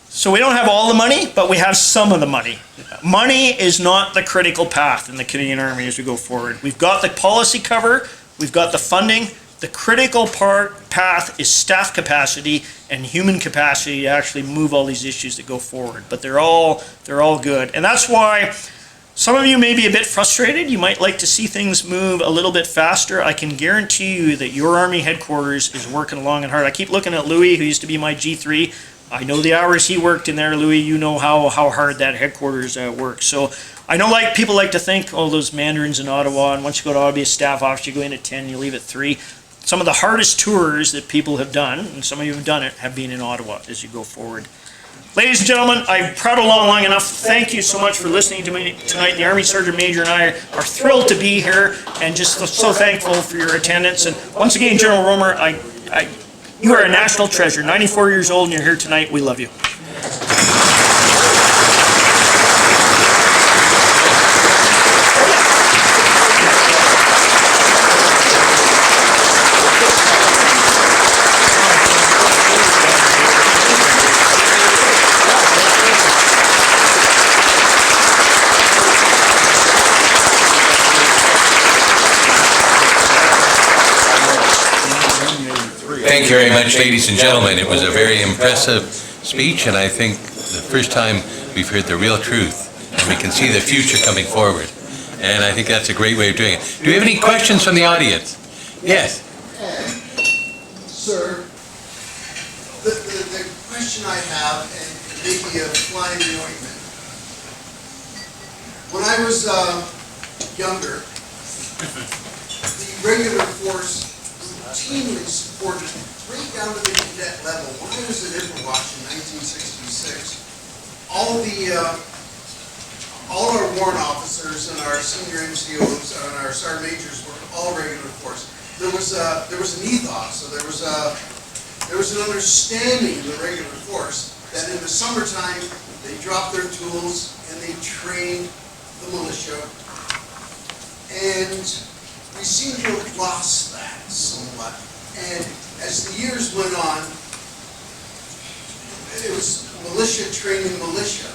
So we don't have all the money, but we have some of the money. Money is not the critical path in the Canadian Army as we go forward. We've got the policy cover, we've got the funding. The critical path is staff capacity and human capacity to actually move all these issues that go forward. But they're all good. And that's why some of you may be a bit frustrated. You might like to see things move a little bit faster. I can guarantee you that your Army headquarters is working long and hard. I keep looking at Louis, who used to be my G3. I know the hours he worked in there, Louis. You know how hard that headquarters works. So I know people like to think, oh, those mandarins in Ottawa, and once you go to Ottawa, be a staff officer, you go in at 10, you leave at 3. Some of the hardest tours that people have done, and some of you have done it, have been in Ottawa as you go forward. Ladies and gentlemen, I've prattled on long enough. Thank you so much for listening to me tonight. The Army Sergeant Major and I are thrilled to be here and just so thankful for your attendance. And once again, General Romer, you are a national treasure. 94 years old and you're here tonight. We love you. Thank you very much, ladies and gentlemen. It was a very impressive speech, and I think the first time we've heard the real truth, and we can see the future coming forward. And I think that's a great way of doing it. Do we have any questions from the audience? Yes. Sir, the question I have, and maybe a fly in the ointment. When I was younger, the regular force routinely supported right down to the cadet level. When I was at Ipperwash in 1966, all our warrant officers and our senior NCOs and our sergeant majors were all regular force. There was an ethos, so there was an understanding in the regular force that in the summertime they dropped their tools and they trained the militia, and we seem to have lost that somewhat. And as the years went on, it was militia training militia,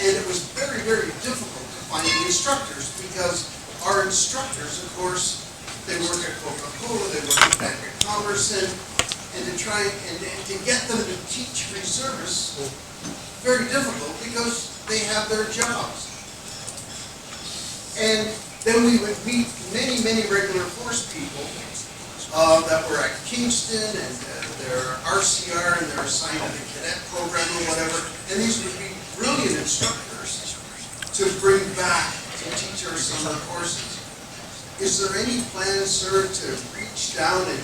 and it was very, very difficult to find the instructors, because our instructors, of course, they work at Coca-Cola, they work at Bank of Commerce, and to try and to get them to teach reservists, very difficult because they have their jobs. And then we would meet many, many regular force people that were at Kingston and they're RCR and they're assigned to the cadet program or whatever. And these would be brilliant instructors to bring back to teach our summer courses. Is there any plan, sir, to reach down and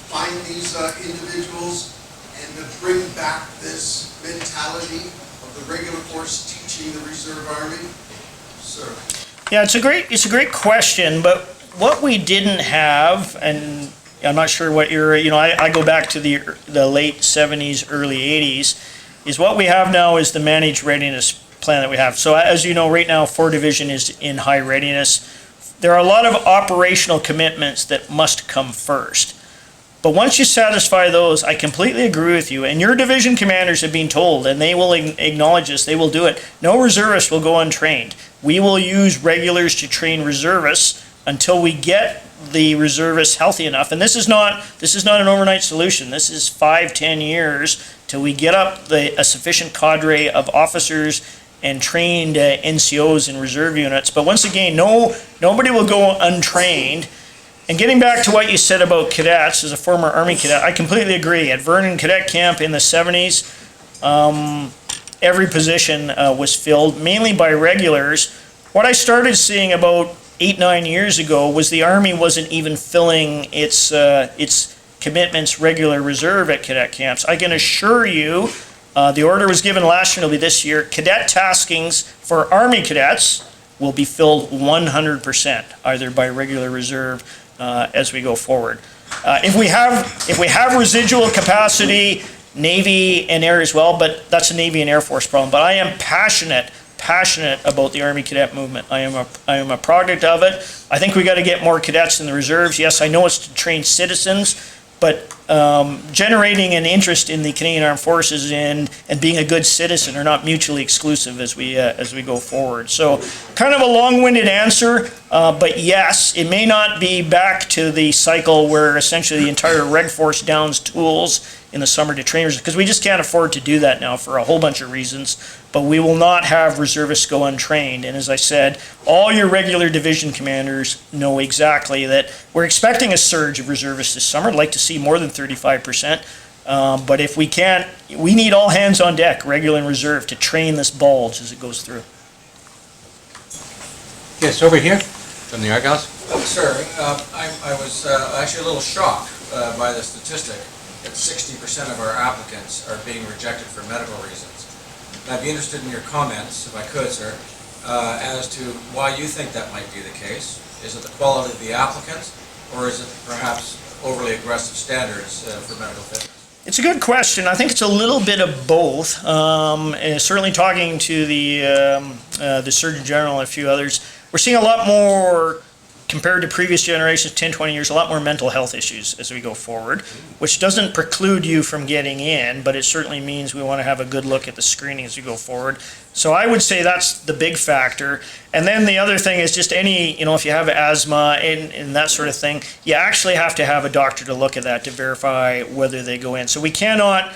find these individuals and to bring back this mentality of the regular force teaching the Reserve Army? Sir. Yeah, it's a great question, but what we didn't have, and I'm not sure what you're, I go back to the late 70s, early 80s, is what we have now is the managed readiness plan that we have. So as you know, right now, 4 Division is in high readiness. There are a lot of operational commitments that must come first. But once you satisfy those, I completely agree with you. And your division commanders have been told, and they will acknowledge this, they will do it. No reservist will go untrained. We will use regulars to train reservists until we get the reservists healthy enough. And this is not an overnight solution. This is 5-10 years till we get up a sufficient cadre of officers and trained NCOs and reserve units. But once again, nobody will go untrained. And getting back to what you said about cadets, as a former Army cadet, I completely agree. At Vernon Cadet Camp in the 70s, every position was filled, mainly by regulars. What I started seeing about 8-9 years ago was the Army wasn't even filling its commitments regular reserve at cadet camps. I can assure you, the order was given last year, it'll be this year, cadet taskings for Army cadets will be filled 100%, either by regular reserve as we go forward. If we have residual capacity, Navy and Air as well, but that's a Navy and Air Force problem. But I am passionate about the Army cadet movement. I am a product of it. I think we got to get more cadets in the reserves. Yes, I know it's to train citizens, but generating an interest in the Canadian Armed Forces and being a good citizen are not mutually exclusive as we go forward. So, kind of a long-winded answer, but yes, it may not be back to the cycle where essentially the entire Reg Force downs tools in the summer to trainers, because we just can't afford to do that now for a whole bunch of reasons. But we will not have reservists go untrained. And as I said, all your regular division commanders know exactly that we're expecting a surge of reservists this summer. I'd like to see more than 35%. But if we can't, we need all hands on deck, regular and reserve, to train this bulge as it goes through. Yes, over here, from the Argos. Sir, I was actually a little shocked by the statistic that 60% of our applicants are being rejected for medical reasons. I'd be interested in your comments, if I could, sir, as to why you think that might be the case. Is it the quality of the applicants, or is it perhaps overly aggressive standards for medical fitness? It's a good question. I think it's a little bit of both. Certainly talking to the Surgeon General and a few others, we're seeing a lot more, compared to previous generations, 10, 20 years, a lot more mental health issues as we go forward, which doesn't preclude you from getting in, but it certainly means we want to have a good look at the screening as we go forward. So I would say that's the big factor. And then the other thing is just any, if you have asthma and that sort of thing, you actually have to have a doctor to look at that to verify whether they go in. So we cannot,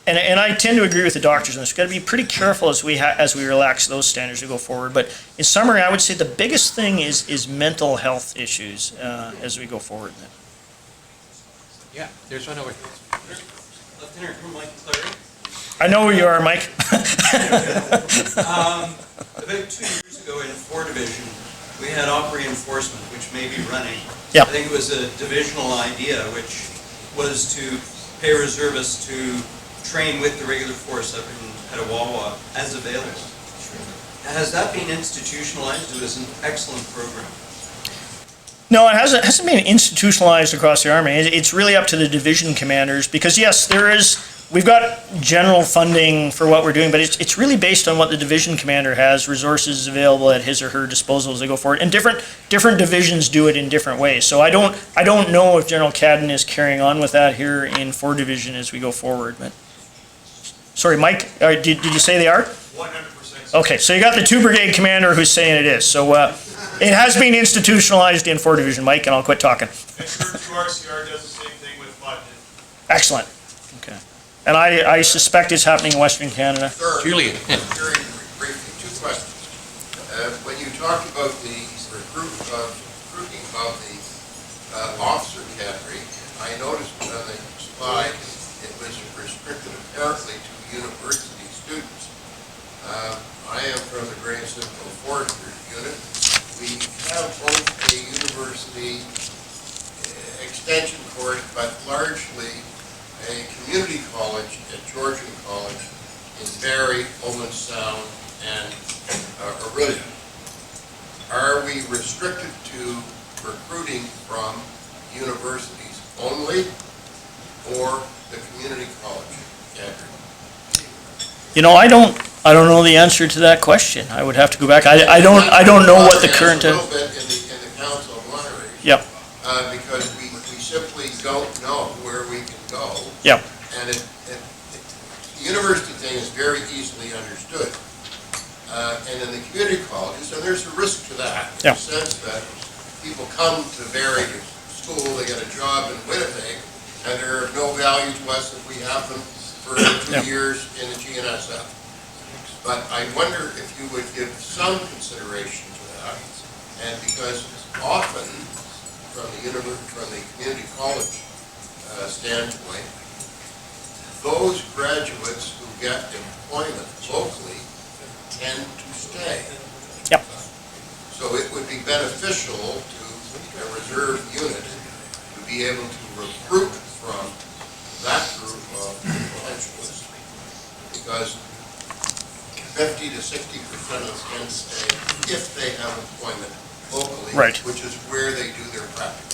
and I tend to agree with the doctors on this. We've got to be pretty careful as we relax those standards to go forward. But in summary, I would say the biggest thing is mental health issues as we go forward. Yeah, there's one over here. Lieutenant Colonel Mike Clary. I know where you are, Mike. About 2 years ago in 4 Division, we had op reinforcement, which may be running. Yep. I think it was a divisional idea, which was to pay reservists to train with the regular force up in Petawawa as available. Has that been institutionalized? It was an excellent program. No, it hasn't been institutionalized across the Army. It's really up to the division commanders, because yes, we've got general funding for what we're doing, but it's really based on what the division commander has, resources available at his or her disposal as they go forward. And different divisions do it in different ways. So I don't know if General Cadden is carrying on with that here in 4 Division as we go forward. But sorry, Mike, did you say they are? 100%. Okay, so you got the 2 Brigade commander who's saying it is. So It has been institutionalized in 4 Division, Mike, and I'll quit talking. And sure, 2RCR does the same thing with budget. Excellent. Okay. And I suspect it's happening in Western Canada. Sir, Julian. very briefly, 2 questions. When you talked about the recruiting of the officer cadre, I noticed on the slide it was restricted apparently to university students. I am from the Grand Central Foresters Unit. We have both a university extension course, but largely a community college at Georgian College in Barrie, Owen Sound, and Orillia. Are we restricted to recruiting from universities only, or the community college cadre? You know, I don't know the answer to that question. I would have to go back. I don't know what the current. A little bit in the Council of Monterey. Yep. Because we simply don't know where we can go. Yep. And the university thing is very easily understood. And in the community colleges, and there's a risk to that, in Yep. the sense that people come to Barrie to school, they get a job in Winnipeg, and they're of no value to us if we have them for 2 Yep. years in the GNSF. But I wonder if you would give some consideration to that, and because often, from the community college standpoint, those graduates who get employment locally tend to stay. Yep. So it would be beneficial to a reserve unit to be able to recruit from that group of potentialists, because 50 to 60% of them can stay if they have employment locally, Right. which is where they do their practicums.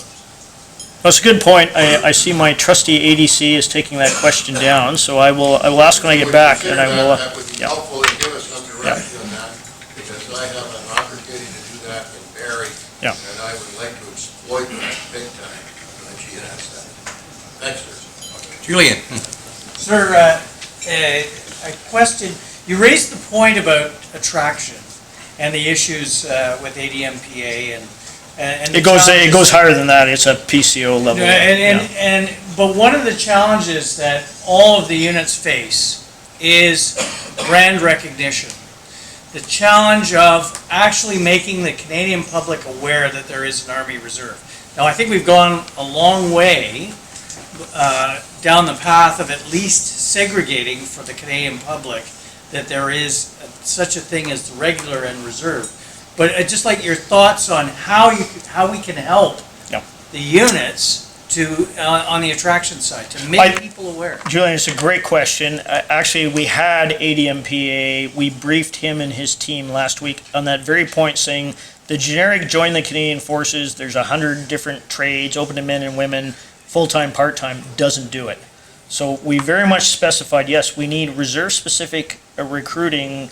That's a good point. I see my trusty ADC is taking that question down, so I will ask when I get back, and I will. That would be Yeah. helpful to give us some direction on that, because I have an opportunity to do that in Barrie, Yeah. and I would like to exploit that big time on the GNSF. Thanks, sir. Julian. Sir, a question. You raised the point about attraction and the issues with ADMPA and the It goes challenges- higher than that. It's a PCO level. Yeah. But one of the challenges that all of the units face is brand recognition. The challenge of actually making the Canadian public aware that there is an Army Reserve. Now, I think we've gone a long way down the path of at least segregating for the Canadian public that there is such a thing as the regular and reserve. But I'd just like your thoughts on how we can help Yep. the units to on the attraction side to make people aware. Julian, it's a great question. Actually, we had ADMPA. We briefed him and his team last week on that very point, saying the generic join the Canadian Forces, there's 100 different trades, open to men and women, full-time, part-time, doesn't do it. So we very much specified, yes, we need reserve-specific recruiting,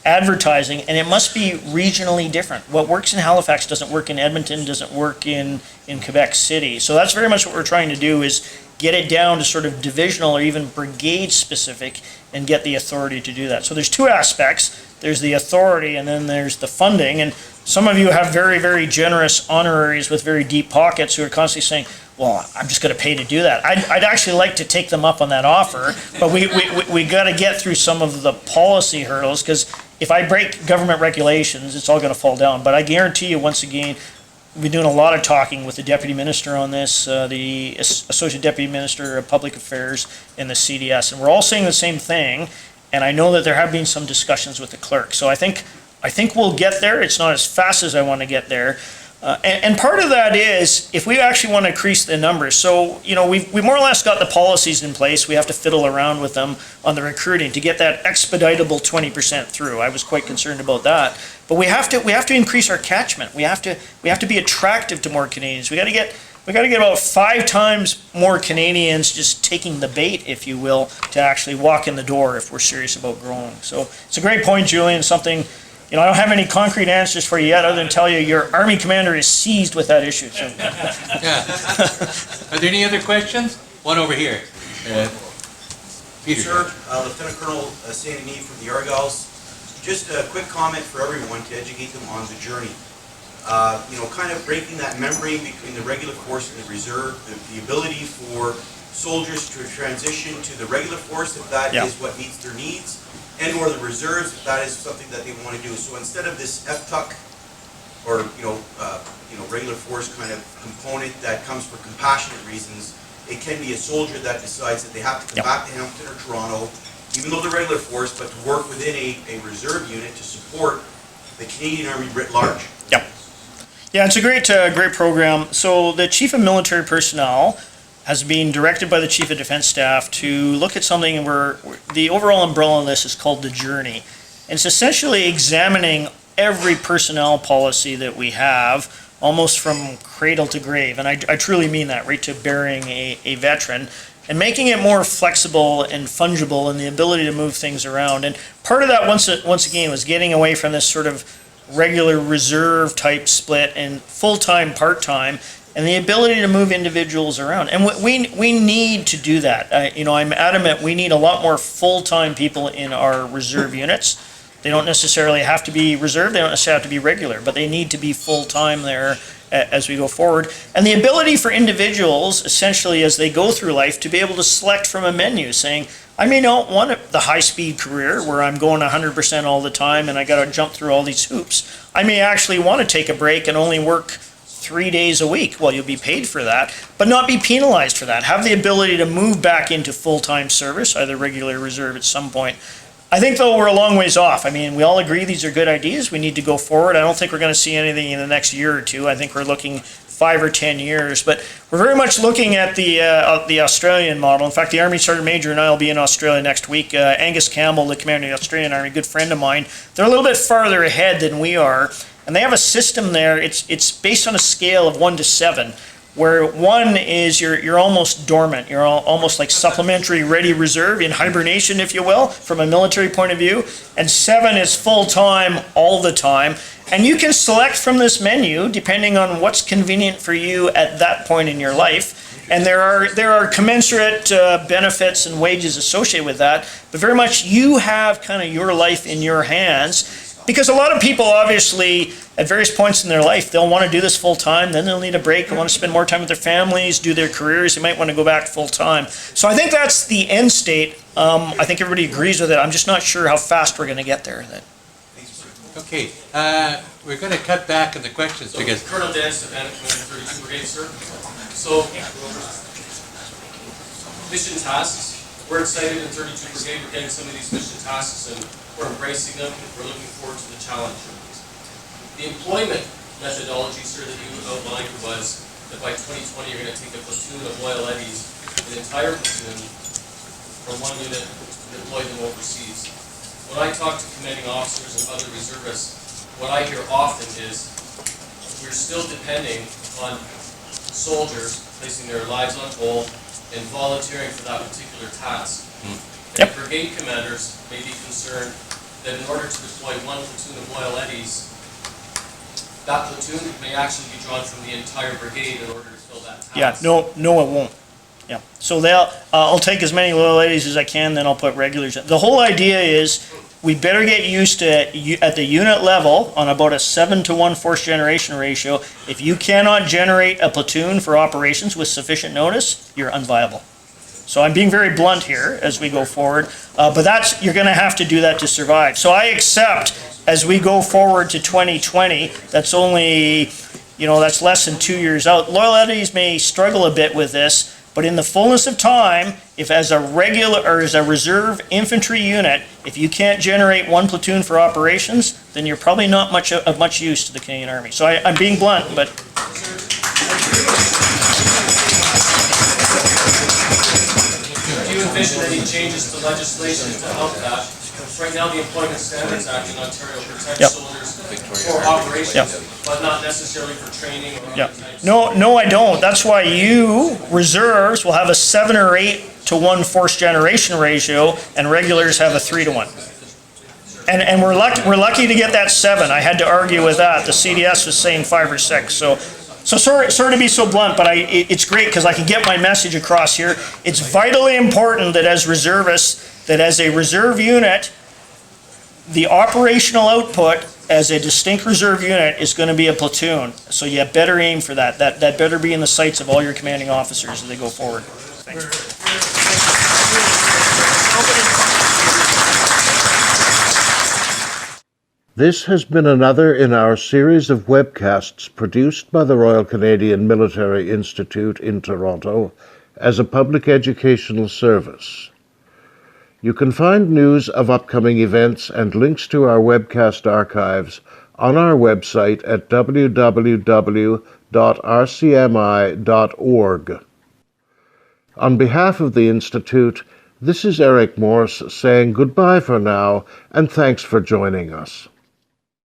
advertising, and it must be regionally different. What works in Halifax doesn't work in Edmonton, doesn't work in Quebec City. So that's very much what we're trying to do, is get it down to sort of divisional or even brigade-specific and get the authority to do that. So there's 2 aspects. There's the authority, and then there's the funding. And some of you have very, very generous honoraries with very deep pockets who are constantly saying, well, I'm just going to pay to do that. I'd actually like to take them up on that offer, but we got to get through some of the policy hurdles, because if I break government regulations, it's all going to fall down. But I guarantee you, once again, we've been doing a lot of talking with the Deputy Minister on this, the Associate Deputy Minister of Public Affairs, and the CDS, and we're all saying the same thing. And I know that there have been some discussions with the clerk. So I think we'll get there. It's not as fast as I want to get there. And part of that is, if we actually want to increase the numbers, so, you know, we more or less got the policies in place. We have to fiddle around with them on the recruiting to get that expeditable 20% through. I was quite concerned about that. But we have to increase our catchment. We have to be attractive to more Canadians. We got to get about 5 times more Canadians just taking the bait, if you will, to actually walk in the door if we're serious about growing. So it's a great point, Julian. Something, you know, I don't have any concrete answers for you yet, other than tell you your Army commander is seized with that issue. So. Yeah. Are there any other questions? One over here. Peter. Sir, Lieutenant Colonel Saint-Denis from the Argylls. Just a quick comment for everyone to educate them on the journey. kind of breaking that membrane between the regular force and the reserve, the ability for soldiers to transition to the regular force if that is what meets their needs, and or the reserves if that is something that they want to do. So instead of this FTUC or regular force kind of component that comes for compassionate reasons, it can be a soldier that decides that they have to come back to Hamilton or Toronto, even though they're regular force, but to work within a reserve unit to support the Canadian Army writ large. Yeah, it's a great program. So the Chief of Military Personnel has been directed by the Chief of Defense Staff to look at something where the overall umbrella on this is called the Journey. And it's essentially examining every personnel policy that we have, almost from cradle to grave. And I truly mean that, right to burying a veteran, and making it more flexible and fungible and the ability to move things around. And part of that, once again, was getting away from this sort of regular reserve type split and full-time, part-time, and the ability to move individuals around. And we need to do that. I'm adamant we need a lot more full-time people in our reserve units. They don't necessarily have to be reserve, they don't necessarily have to be regular, but they need to be full-time there as we go forward. And the ability for individuals, essentially as they go through life, to be able to select from a menu saying, I may not want the high-speed career where I'm going 100% all the time and I got to jump through all these hoops. I may actually want to take a break and only work 3 days a week. Well, you'll be paid for that, but not be penalized for that. Have the ability to move back into full-time service, either regular or reserve at some point. I think, though, we're a long ways off. I mean, we all agree these are good ideas. We need to go forward. I don't think we're going to see anything in the next year or two. I think we're looking 5 or 10 years, but we're very much looking at the Australian model. In fact, the Army Sergeant Major and I will be in Australia next week. Angus Campbell, the commander of the Australian Army, a good friend of mine, they're a little bit farther ahead than we are, and they have a system there. It's based on a scale of 1 to 7, where 1 is you're almost dormant. You're almost like supplementary ready reserve, in hibernation, if you will, from a military point of view. And 7 is full-time all the time. And you can select from this menu depending on what's convenient for you at that point in your life. And there are commensurate benefits and wages associated with that. But very much you have kind of your life in your hands. Because a lot of people, obviously, at various points in their life, they'll want to do this full-time, then they'll need a break, they want to spend more time with their families, do their careers, they might want to go back full-time. So I think that's the end state. I think everybody agrees with it. I'm just not sure how fast we're going to get there. Okay, we're going to cut back on the questions because... Colonel Dan Stepanek, Commander 32 Brigade, sir. So, mission tasks. We're excited in 32 Brigade. We're getting some of these mission tasks and we're embracing them. We're looking forward to the challenge. The employment methodology, sir, that you outlined was that by 2020 you're going to take a platoon of loyal eddies, an entire platoon, from one unit, and deploy them overseas. When I talk to commanding officers and other reservists, what I hear often is we're still depending on soldiers placing their lives on hold and volunteering for that particular task. And brigade commanders may be concerned that in order to deploy one platoon of loyal eddies, that platoon may actually be drawn from the entire brigade in order to fill that task. Yeah, no, it won't. Yeah, so I'll take as many loyal eddies as I can, then I'll put regulars in. The whole idea is we better get used to, at the unit level, on about a 7-to-1 force generation ratio, if you cannot generate a platoon for operations with sufficient notice, you're unviable. So I'm being very blunt here as we go forward, but you're going to have to do that to survive. So I accept, as we go forward to 2020, that's only, that's less than 2 years out. Loyal eddies may struggle a bit with this, but in the fullness of time, if as a regular or as a reserve infantry unit, if you can't generate one platoon for operations, then you're probably not of much use to the Canadian Army. So I'm being blunt, but... Do you envision any changes to legislation to help that? Right now, the Employment Standards Act in Ontario protects soldiers for operations, but not necessarily for training or other types. No, I don't. That's why you, reserves, will have a 7 or 8-to-1 force generation ratio, and regulars have a 3-to-1. And we're lucky to get that 7. I had to argue with that. The CDS was saying 5 or 6. So sorry to be so blunt, but it's great because I can get my message across here. It's vitally important that as reservists, that as a reserve unit, The operational output as a distinct reserve unit is going to be a platoon. So you better aim for that. That better be in the sights of all your commanding officers as they go forward. Thanks. This has been another in our series of webcasts produced by the Royal Canadian Military Institute in Toronto as a public educational service. You can find news of upcoming events and links to our webcast archives on our website at www.rcmi.org. On behalf of the Institute, this is Eric Morse saying goodbye for now and thanks for joining us.